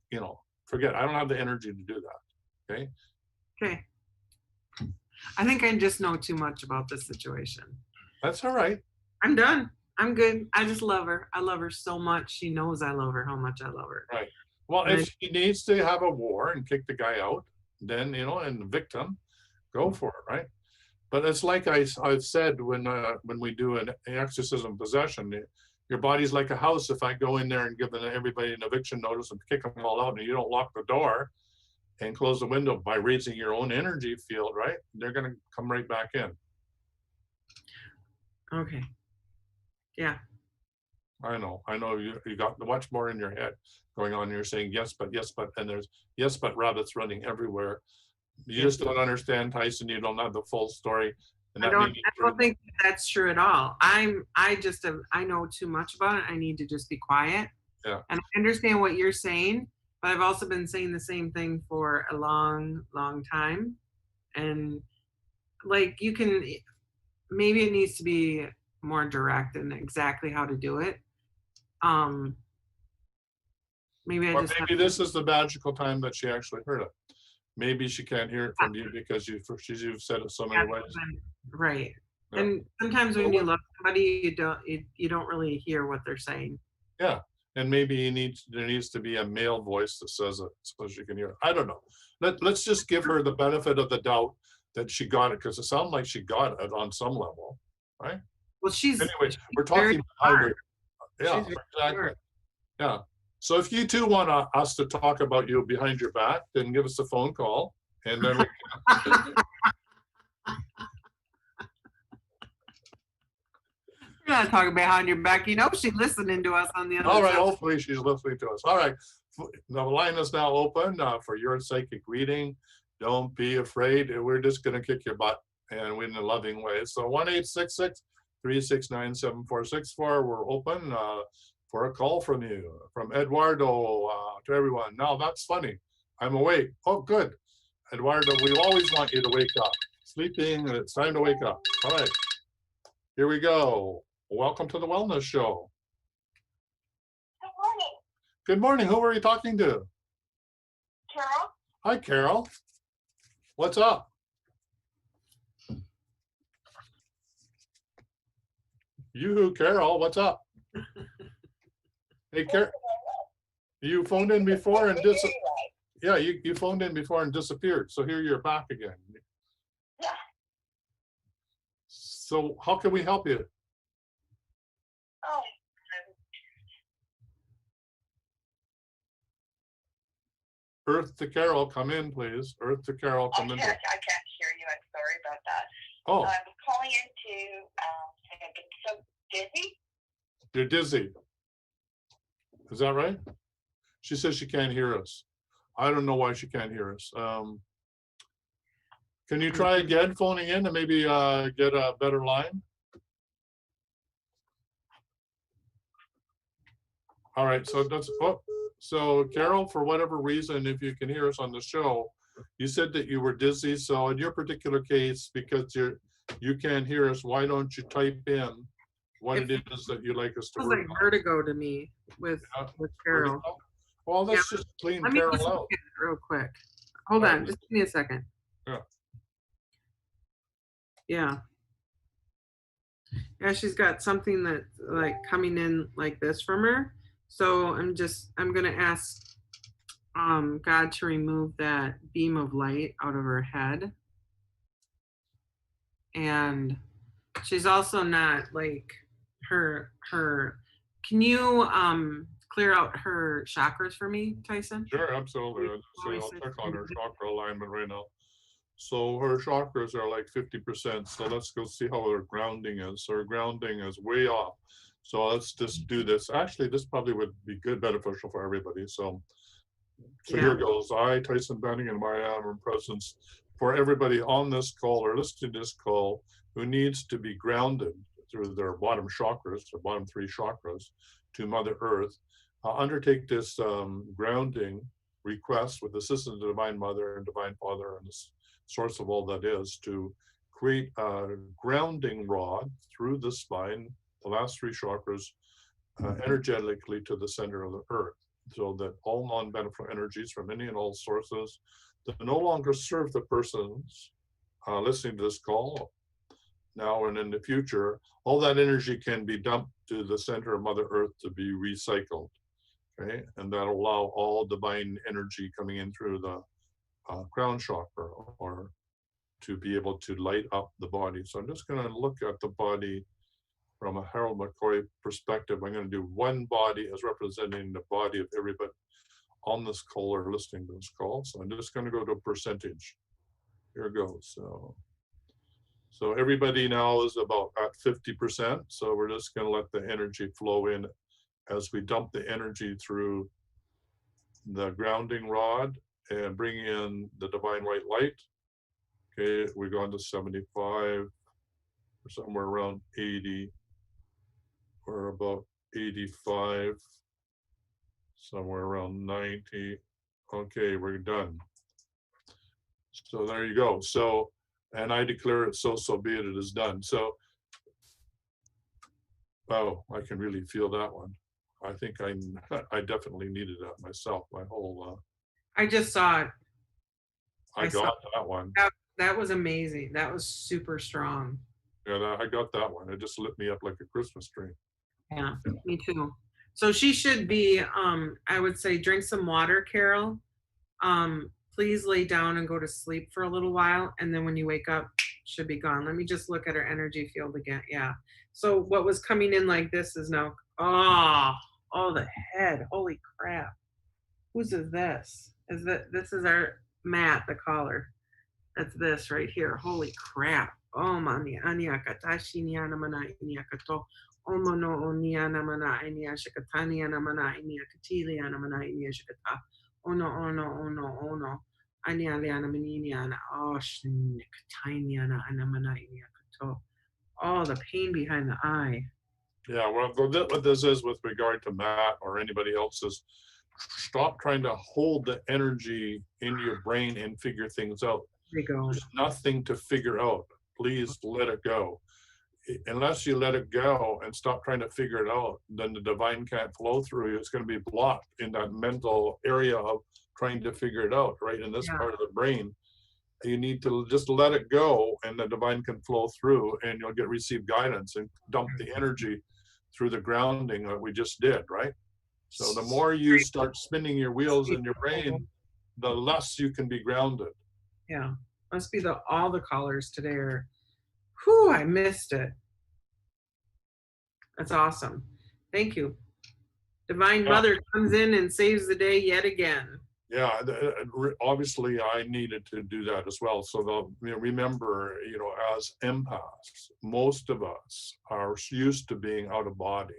forget, I don't have the energy to do that. Okay. Okay. I think I just know too much about this situation. That's all right. I'm done. I'm good. I just love her. I love her so much. She knows I love her, how much I love her. Right. Well, if she needs to have a war and kick the guy out, then, and the victim, go for it, right? But it's like I've said when we do an exorcism possession, your body's like a house. If I go in there and give everybody an eviction notice and kick them all out, and you don't lock the door and close the window by raising your own energy field, right? They're going to come right back in. Okay. Yeah. I know you got much more in your head going on. You're saying yes, but, and there's yes, but rabbits running everywhere. You just don't understand, Tyson. You don't have the full story. And I don't think that's true at all. I know too much about it. I need to just be quiet. Yeah. And I understand what you're saying, but I've also been saying the same thing for a long, long time. And maybe it needs to be more direct and exactly how to do it. Maybe this is the magical time that she actually heard it. Maybe she can't hear it from you because you've said it so many ways. Right. Yeah. And sometimes when you love somebody, you don't really hear what they're saying. Yeah. and maybe there needs to be a male voice that says it so she can hear it. I don't know. Let's just give her the benefit of the doubt that she got it, because it sounded like she got it on some level, right? Well, Anyway, we're very talking behind her. smart. Yeah, She's very exactly. smart. Yeah. So if you two want us to talk about you behind your back, then give us a phone call, and then we We're not talking behind your back. You know she's listening to us on the other All right, side. hopefully she's listening to us. All right, the line is now open for your psychic reading. Don't be afraid. We're just going to kick your butt, and in a loving way. So 1-866-369-7464. We're open for a call from you, from Eduardo to everyone. Now that's funny. I'm awake. Oh, good. Eduardo, we always want you to wake up. Sleeping, it's time to wake up. All right, here we go. Welcome to the Wellness Show. Good morning, Good morning. Who are you talking to? Carol. Hi, Carol. What's up? You, Carol, what's up? Hey, Carol, you phoned in before and yeah, you phoned in before and disappeared. So here you're back again. Yeah. So how can we help you? Oh, Earth to Carol, come in, please. Earth to Carol, I come in. can't hear you. I'm sorry about that. Oh, I'm calling in to say I've been so busy. you're dizzy. Is that right? She says she can't hear us. I don't know why she can't hear us. Can you try again phoning in and maybe get a better line? All right, so that's, oh, so Carol, for whatever reason, if you can hear us on the show, you said that you were dizzy. So in your particular case, because you can't hear us, why don't you type in what it is that you'd like us to It was work like on? vertigo to me with Carol. Well, let's just clean Let me Carol just out. look at it real quick. Hold Alright. on, just give me a second. Yeah. Yeah. Yeah, she's got something that's like coming in like this from her. So I'm gonna ask God to remove that beam of light out of her head. And she's also not like her can you clear out her chakras for me, Tyson? Sure, absolutely. I'll check on her chakra alignment right now. So her chakras are like 50%. So let's go see how her grounding is. So her grounding is way off. So let's just do this. Actually, this probably would be beneficial for everybody. So here goes. I, Tyhson Banighen, my honor and presence for everybody on this call or listening to this call who needs to be grounded through their bottom chakras, their bottom 3 chakras, to Mother Earth. Undertake this grounding request with the assistance of the Divine Mother and Divine Father and the source of all that is, to create a grounding rod through the spine, the last 3 chakras, energetically to the center of the earth, so that all non-beneficial energies from any and all sources that no longer serve the persons listening to this call now and in the future, all that energy can be dumped to the center of Mother Earth to be recycled. Okay, and that'll allow all divine energy coming in through the crown chakra or to be able to light up the body. So I'm just going to look at the body from a Harold McCoy perspective. I'm going to do one body as representing the body of everybody on this call or listening to this call. So I'm just going to go to percentage. Here it goes. So everybody now is about at 50%. So we're just going to let the energy flow in as we dump the energy through the grounding rod and bring in the divine white light. Okay, we're going to 75, or somewhere around 80, or about 85, somewhere around 90. Okay, we're done. So there you go. So, and I declare it so be it, it is done. So, oh, I can really feel that one. I think I definitely needed that myself. My whole I just saw it. I got that one. That was amazing. That was super strong. Yeah, I got that one. It just lit me up like a Christmas tree. Yeah, me too. So she should be, I would say drink some water, Carol. Please lay down and go to sleep for a little while. And then when you wake up, should be gone. Let me just look at her energy field again. Yeah. So what was coming in like this is now, oh, the head. Holy crap. Whose is this? This is our Matt, the caller. That's this right here. Holy crap. Oh, mani ania katashi niana mana inia kato. Omo no oniana mana inia shikatani ana mana inia katili ana mana inia shikata. Ono ono ono ono. Ania liana manini ana. Oh, shnikatani ana ana mana inia kato. Oh, the pain behind the eye. Yeah, well, what this is with regard to Matt or anybody else is stop trying to hold the energy in your brain and figure things out. There you go. There's nothing to figure out. Please let it go. Unless you let it go and stop trying to figure it out, then the divine can't flow through you. It's going to be blocked in that mental area of trying to figure it out, right in this part of the brain. You need to just let it go and the divine can flow through and you'll receive guidance and dump the energy through the grounding that we just did, right? So the more you start spinning your wheels in your brain, the less you can be grounded. Yeah. Must be all the callers today are, whew, I missed it. That's awesome. Thank you. Divine Mother comes in and saves the day yet again. Yeah, obviously I needed to do that as well. So remember, as empaths, most of us are used to being out of body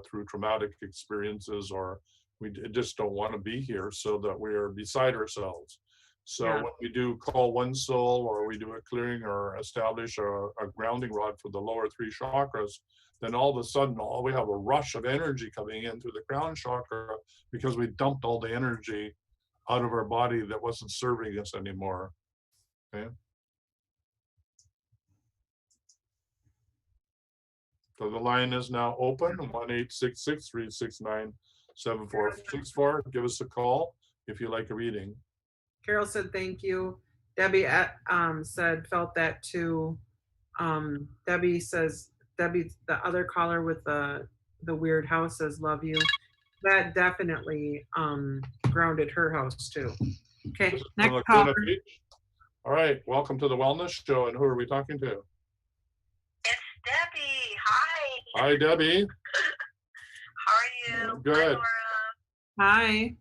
through traumatic experiences, or we just don't want to be here, so that we are beside ourselves. So when we do call one soul, or we do a clearing, or establish a grounding rod for the lower three chakras, then all of a sudden, we have a rush of energy coming in through the crown chakra because we dumped all the energy out of our body that wasn't serving us anymore. Okay. So the line is now open, 1-866-369-7464. Give us a call if you like a reading. Carol said thank you. Debbie said felt that too. Debbie, the other caller with the weird house, says love you. That definitely grounded her house too. Okay, next caller. All right, welcome to the Wellness Show. And who are we talking to? It's Debbie. Hi. Hi, Debbie. How are you? Good. Hi, Laura. Hi.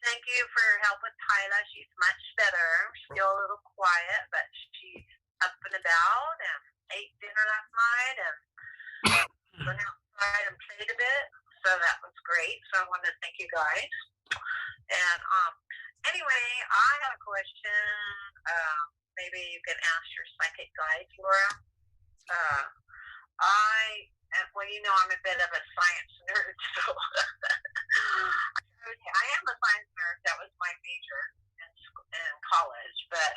Thank you for your help with Tyla. She's much better. Still a little quiet, but she's up and about and ate dinner last night and went outside and played a bit. So that was great. So I wanted to thank you guys. And anyway, I have a question. Maybe you can ask your psychic guides, Laura. I'm a bit of a science nerd, so I am a science nerd. That was my major in college. But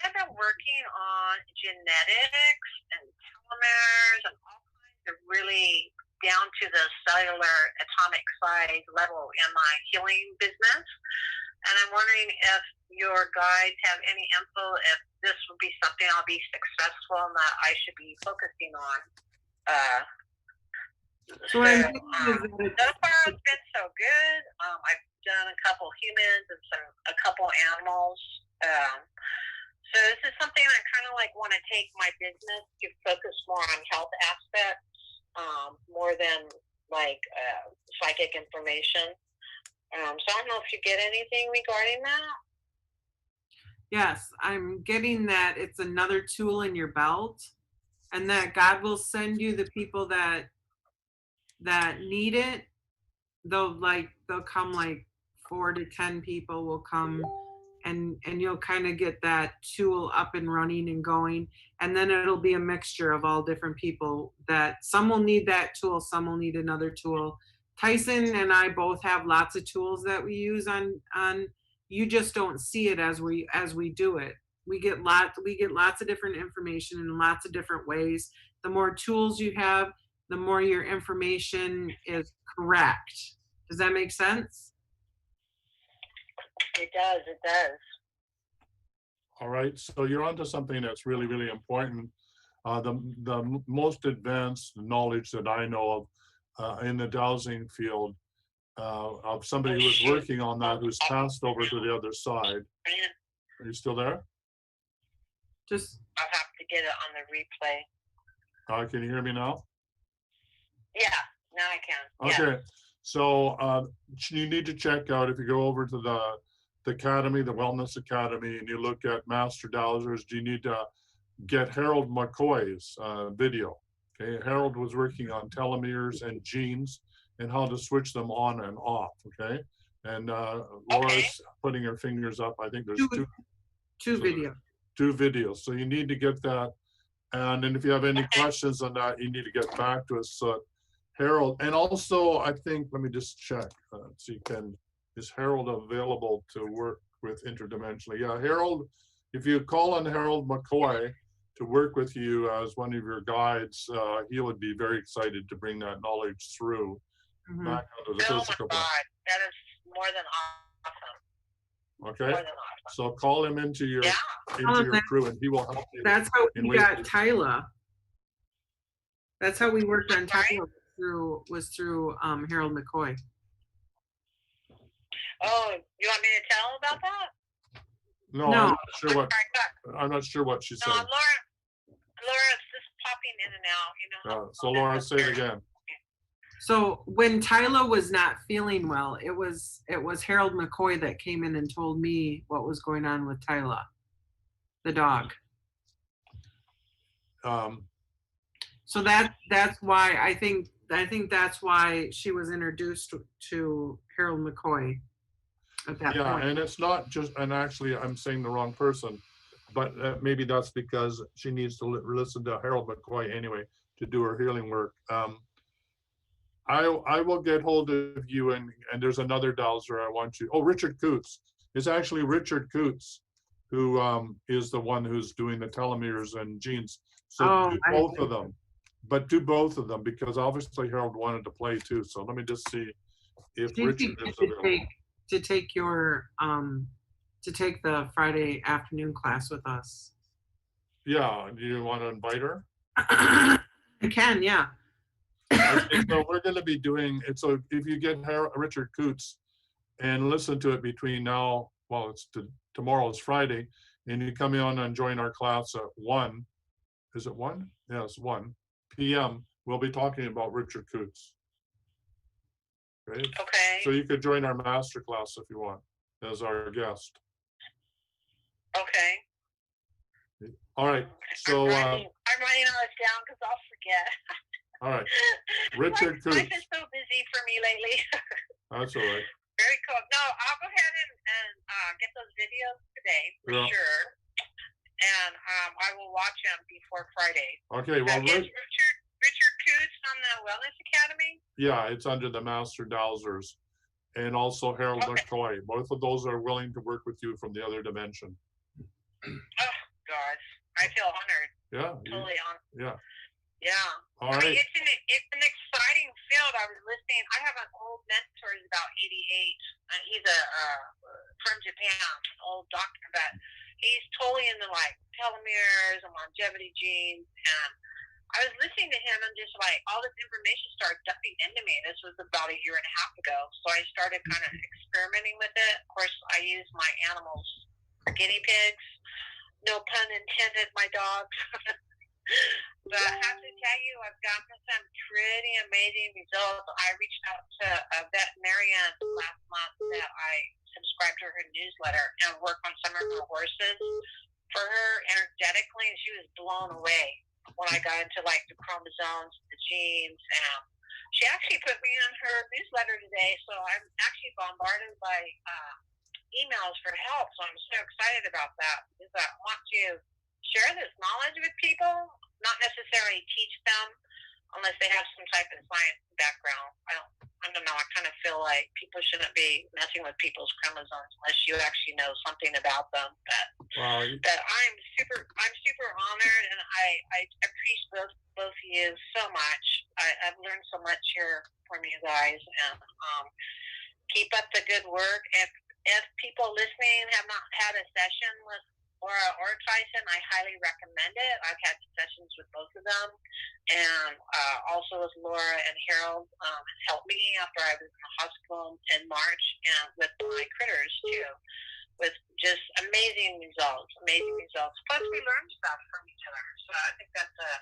I've been working on genetics and telomeres and all kinds of really down to the cellular atomic size level in my healing business. And I'm wondering if your guides have any info, if this would be something I'll be successful in, that I should be focusing on. So far it's been so good. I've done a couple humans and a couple animals. So this is something I kind of want to take my business to focus more on health aspects, more than psychic information. So I don't know if you get anything regarding that. Yes, I'm getting that it's another tool in your belt, and that God will send you the people that need it. They'll come 4 to 10 people will come, and you'll kind of get that tool up and running and going, and then it'll be a mixture of all different people. That some will need that tool, some will need another tool. Tyson and I both have lots of tools that we use on. You just don't see it as we do it. We get lots of different information in lots of different ways. The more tools you have, the more your information is correct. Does that make sense? It does. All right, so you're onto something that's really, really important. The most advanced knowledge that I know of in the dowsing field of somebody who was working on that who's passed over to the other side. Are you still there? Just I'll have to get it on the replay. Can you hear me now? Yeah, now I can. Okay, so you need to check out, if you go over to the Academy, the Wellness Academy, and you look at Master Dowsers, you need to get Harold McCoy's video. Okay, Harold was working on telomeres and genes and how to switch them on and off. Okay, and Laura's putting her fingers up. I think there's two videos. Two videos. So you need to get that. And then if you have any questions on that, you need to get back to us. So Harold, and also I think, let me just check. See, is Harold available to work with interdimensionally? Yeah, Harold, if you call on Harold McCoy to work with you as one of your guides, he would be very excited to bring that knowledge through back onto the physical God, plane. that is more than awesome. Okay, More than awesome. so call him into your crew, and he will help you. That's how we got Tyla. That's how we worked on Tyla was through Harold McCoy. Oh, you want me to tell about that? No, No. I'm not sure what she said. No, Laura's just popping in and out, you know. So Laura, say it again. So when Tyla was not feeling well, it was Harold McCoy that came in and told me what was going on with Tyla, the dog. So that's why I think that's why she was introduced to Harold McCoy at that point. And it's not just, and actually I'm saying the wrong person, but maybe that's because she needs to listen to Harold McCoy anyway to do her healing work. I will get hold of you, and there's another dowser I want you. Oh, Richard Coots. It's actually Richard Coots who is the one who's doing the telomeres and genes. So do both of them. But do both of them, because obviously Harold wanted to play too. So let me just see if Richard is available. To take the Friday afternoon class with us. Yeah, do you want to invite her? I can, yeah. So we're going to be doing it. So if you get Richard Coots and listen to it between now, well, tomorrow is Friday, and you come in and join our class at 1. Is it 1? Yes, 1 p.m. We'll be talking about Richard Coots. Okay. So you could join our master class if you want as our guest. Okay. All right. So I'm writing all this down because I'll forget. All right. Richard Coots. Life is so busy for me lately. That's all right. Very cool. No, I'll go ahead and get those videos today for sure. And I will watch them before Friday. Okay. Well, Richard Coots on the Wellness Academy? Yeah, it's under the Master Dowsers. And also Harold McCoy. Both of those are willing to work with you from the other dimension. Oh, gosh. I feel honored. Yeah. Totally honored. Yeah. Yeah. All right. It's an exciting field. I was listening. I have an old mentor. He's about 88. He's from Japan, an old doctor, but he's totally into like telomeres and longevity genes. And I was listening to him, and just like all this information started dumping into me. This was about a year and a half ago. So I started kind of experimenting with it. Of course, I use my animals for guinea pigs. No pun intended, my dogs. But I have to tell you, I've gotten some pretty amazing results. I reached out to a veterinarian last month that I subscribed to her newsletter and worked on some of her horses for her energetically, and she was blown away when I got into like the chromosomes, the genes, and she actually put me in her newsletter today. So I'm actually bombarded by emails for help. So I'm so excited about that because I want to share this knowledge with people, not necessarily teach them unless they have some type of science background. I don't know. I kind of feel like people shouldn't be messing with people's chromosomes unless you actually know something about them. But I'm super honored, and I appreciate both of you so much. I've learned so much here from you guys, and keep up the good work. If people listening have not had a session with or Tyson, I highly recommend it. I've had sessions with both of them, and also with Laura and Harold helped me after I was in the hospital in March, and with my critters too, with just amazing results. Plus, we learned stuff from each other, so I think that's a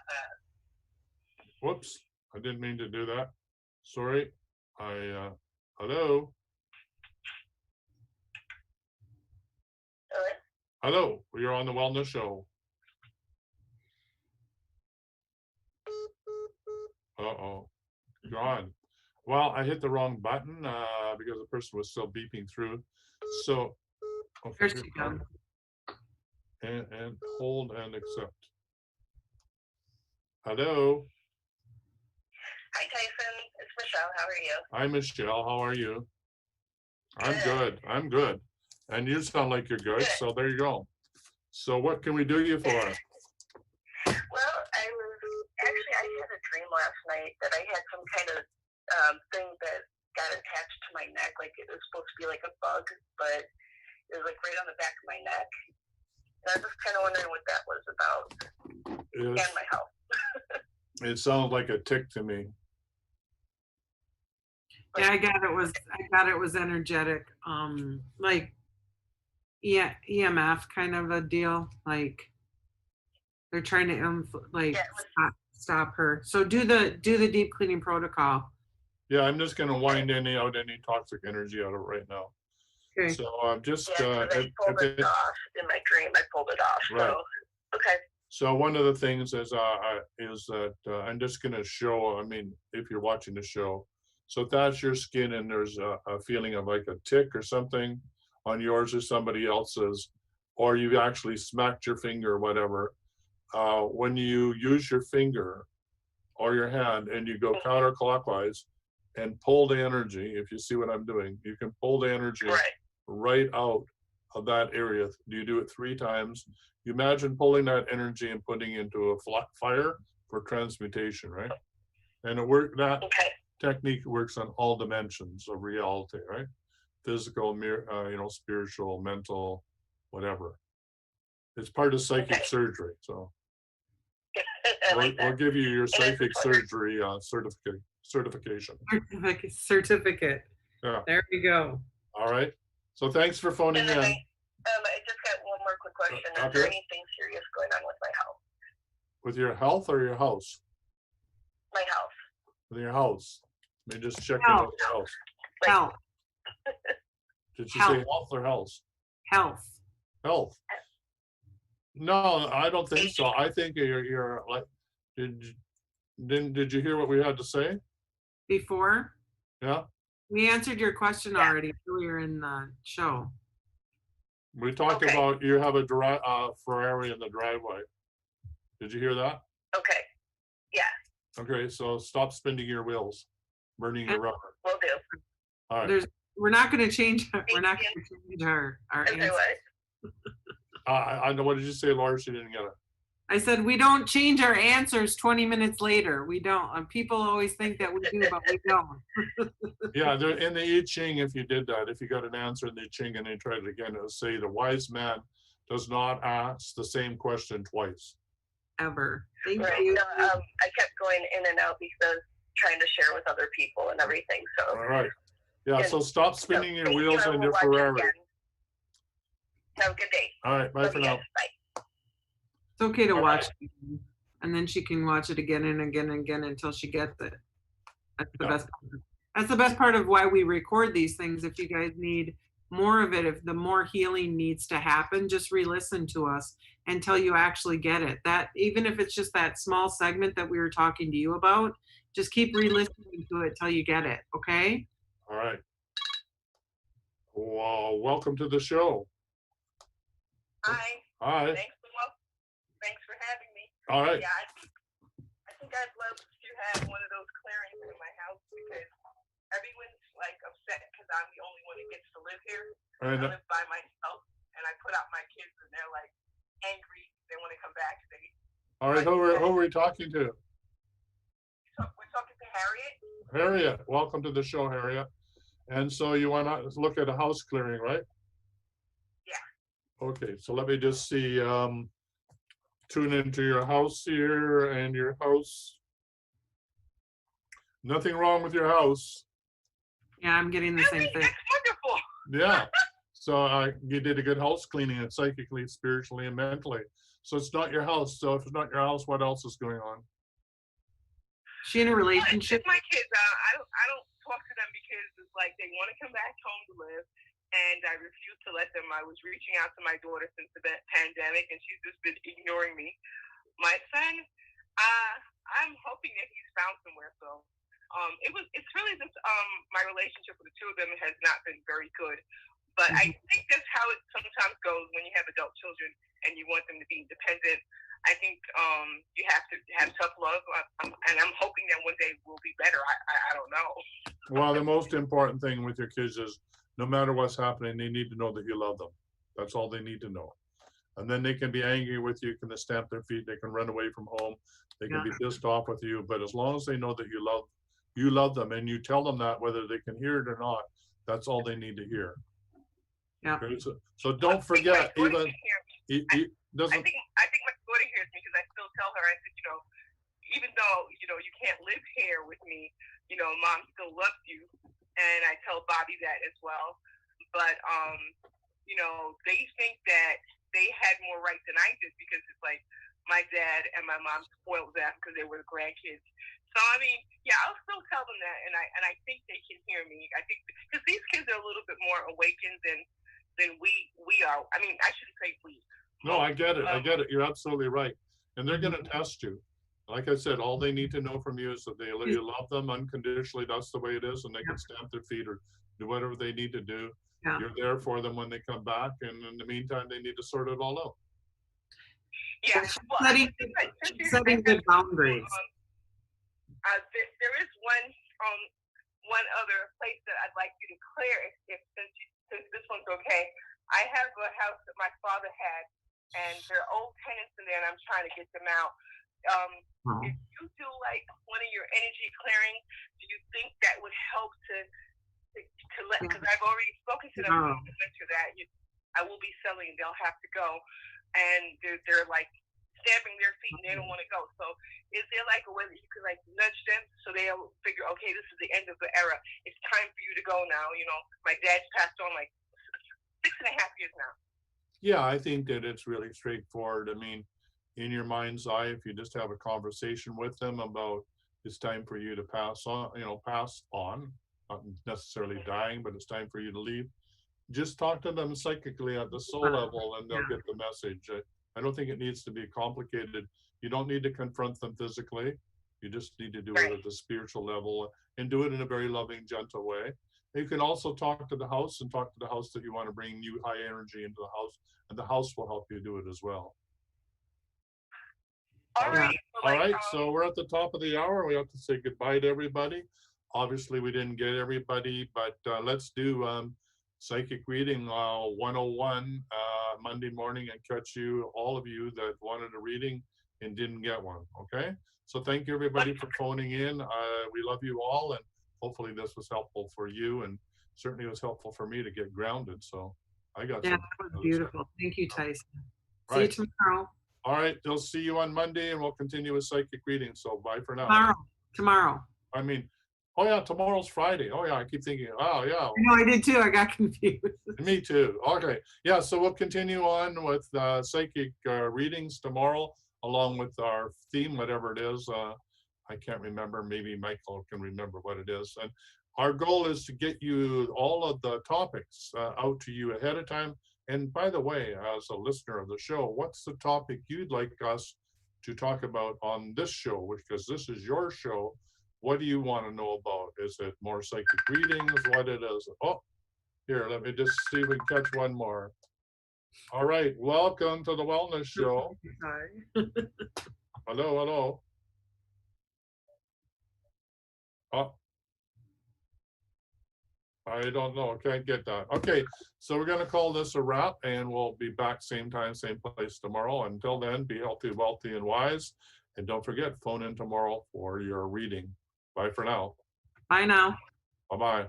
Whoops, I didn't mean to do that. Sorry. Hello? Hello, you're on the Wellness Show. Uh-oh, gone. Well, I hit the wrong button because the person was still beeping through. So, okay, There she goes. and hold and accept. Hello, Hi, Tyson. It's Michelle. How are you? hi Michelle, how are you? I'm good. And you sound like you're good, so there you go. So what can we do you for? Well, I had a dream last night that I had some kind of thing that got attached to my neck, like it was supposed to be like a bug, but it was like right on the back of my neck. And I was just kind of wondering what that was about and my health. It sounds like a tick to me. Yeah, I got it was energetic. Like EMF kind of a deal. Like they're trying to stop her. So do the deep cleaning protocol. Yeah, I'm just gonna wind any toxic energy out of it right now. Okay. So I'm just I pulled it off in my dream. I pulled it off. Right. So okay. So one of the things is that I'm just gonna show. I mean, if you're watching the show, so if that's your skin and there's a feeling of like a tick or something on yours or somebody else's, or you actually smacked your finger or whatever, when you use your finger or your hand and you go counterclockwise and pull the energy, if you see what I'm doing, you can pull the energy right out of that area. You do it 3 times. You imagine pulling that energy and putting into a fire for transmutation, right? And that technique works on all dimensions of reality, right? Physical, spiritual, mental, whatever. It's part of psychic surgery. So we'll give you your psychic surgery certification. Certificate. Yeah. There we go. All right. So thanks for phoning in. I just got one more quick question. Is there anything serious going on with my health? With your health or your house? My health. With your house. Let me just check in with your house. Health. Did you say health or health? Health. Health. No, I don't think so. I think you're like, did you hear what we had to say? Before? Yeah. We answered your question already earlier in the show. We talked about you have a Ferrari in the driveway. Did you hear that? Okay. Yeah. Okay, so stop spinning your wheels, burning your rubber. Will do. All right. We're not going to change. We're not going to change our answer. I know. What did you say, Laura? She didn't get it. I said we don't change our answers 20 minutes later. We don't. People always think that we do, but we don't. Yeah, in the I Ching, if you did that, if you got an answer in the I Ching and they tried it again, it would say the wise man does not ask the same question twice. Ever. Thank you. I kept going in and out because trying to share with other people and everything. So. All right. Yeah. So stop spinning your wheels on your Ferrari. Have a good day. All right. Bye for now. Bye. It's okay to watch it, and then she can watch it again and again and again until she gets it. That's the best part. That's the best part of why we record these things. If you guys need more of it, if the more healing needs to happen, just re-listen to us until you actually get it. That even if it's just that small segment that we were talking to you about, just keep re-listening to it till you get it. Okay? All right. Well, welcome to the show. Hi. Hi. Thanks for having me. All right. Yeah, I think I'd love to have one of those clearings in my house because everyone's like upset because I'm the only one who gets to live here. I live by myself, and I put out my kids, and they're like angry. They want to come back. All right. Who are we talking to? We're talking to Harriet. Harriet, welcome to the show, Harriet. And so you want to look at a house clearing, right? Yeah. Okay, so let me just see, tune into your house here and your house. Nothing wrong with your house. Yeah, I'm getting the same Really? thing. That's wonderful. Yeah. So you did a good house cleaning it psychically, spiritually, and mentally. So it's not your house. So if it's not your house, what else is going on? She in a Well, it's relationship? just my kids. I don't talk to them because it's like they want to come back home to live, and I refuse to let them. I was reaching out to my daughter since the pandemic, and she's just been ignoring me. My son, I'm hoping that he's found somewhere. So, it's really just my relationship with the two of them has not been very good. But I think that's how it sometimes goes when you have adult children and you want them to be independent. I think you have to have tough love, and I'm hoping that one day will be better. I don't know. Well, the most important thing with your kids is no matter what's happening, they need to know that you love them. That's all they need to know. And then they can be angry with you, can they stamp their feet, they can run away from home, they can be pissed off with you. But as long as they know that you love them, and you tell them that whether they can hear it or not, that's all they need to hear. Yeah. Okay, so don't forget, even it doesn't. I think my daughter hears me because I still tell her. I said, even though you can't live here with me, Mom still loves you, and I tell Bobby that as well. But they think that they had more right than I did because it's like my dad and my mom spoiled them because they were the grandkids. So I mean, yeah, I'll still tell them that, and I think they can hear me. I think because these kids are a little bit more awakened than we are. I mean, I shouldn't say we. No, I get it. I get it. You're absolutely right. And they're going to test you. Like I said, all they need to know from you is that you love them unconditionally. That's the way it is. And they can stamp their feet or do whatever they need to do. Yeah. You're there for them when they come back. And in the meantime, they need to sort it all out. Yeah. Well, setting good boundaries. There is one other place that I'd like you to clear since this one's okay. I have a house that my father had, and there are old tenants in there, and I'm trying to get them out. If you do like one of your energy clearing, do you think that would help to let? Because I've already spoken to them to that. I will be selling, and they'll have to go, and they're like stamping their feet, and they don't want to go. So, is there like a way that you could like nudge them so they'll figure, okay, this is the end of the era. It's time for you to go now. My dad's passed on like 6.5 years now. Yeah, I think that it's really straightforward. I mean, in your mind's eye, if you just have a conversation with them about it's time for you to pass on, not necessarily dying, but it's time for you to leave. Just talk to them psychically at the soul level, and they'll get the message. I don't think it needs to be complicated. You don't need to confront them physically. You just need to do it at the spiritual level and do it in a very loving, gentle way. You can also talk to the house and talk to the house that you want to bring new high energy into the house, and the house will help you do it as well. All right. All right. So we're at the top of the hour. We have to say goodbye to everybody. Obviously, we didn't get everybody, but let's do psychic reading 101 Monday morning and catch all of you that wanted a reading and didn't get one. Okay. So thank you everybody for phoning in. We love you all, and hopefully this was helpful for you, and certainly it was helpful for me to get grounded. So I got that was beautiful. Thank you, Tyson. See you tomorrow. All right, they'll see you on Monday, and we'll continue with psychic reading. So bye for now. Tomorrow. I mean, oh yeah, tomorrow's Friday. Oh yeah, I keep thinking, oh yeah. No, I did too. I got confused. Me too. Okay, yeah. So we'll continue on with psychic readings tomorrow, along with our theme, whatever it is. I can't remember. Maybe Michael can remember what it is. And our goal is to get you all of the topics out to you ahead of time. And by the way, as a listener of the show, what's the topic you'd like us to talk about on this show? Because this is your show. What do you want to know about? Is it more psychic readings? What it is? Oh, here, let me just see if we can catch one more. All right, welcome to the Wellness Show. Hi. Hello, hello. Oh, I don't know. Can't get that. Okay, so we're going to call this a wrap, and we'll be back same time, same place tomorrow. Until then, be healthy, wealthy, and wise. And don't forget, phone in tomorrow for your reading. Bye for now. Bye now. Bye-bye.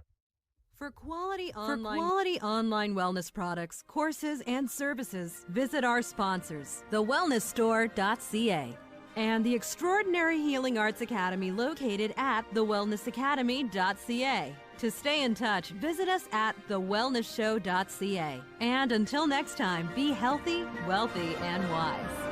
For quality online wellness products, courses, and services, visit our sponsors, thewellnessstore.ca and the Extraordinary Healing Arts Academy located at thewellnessacademy.ca. To stay in touch, visit us at thewellnessshow.ca. And until next time, be healthy, wealthy, and wise.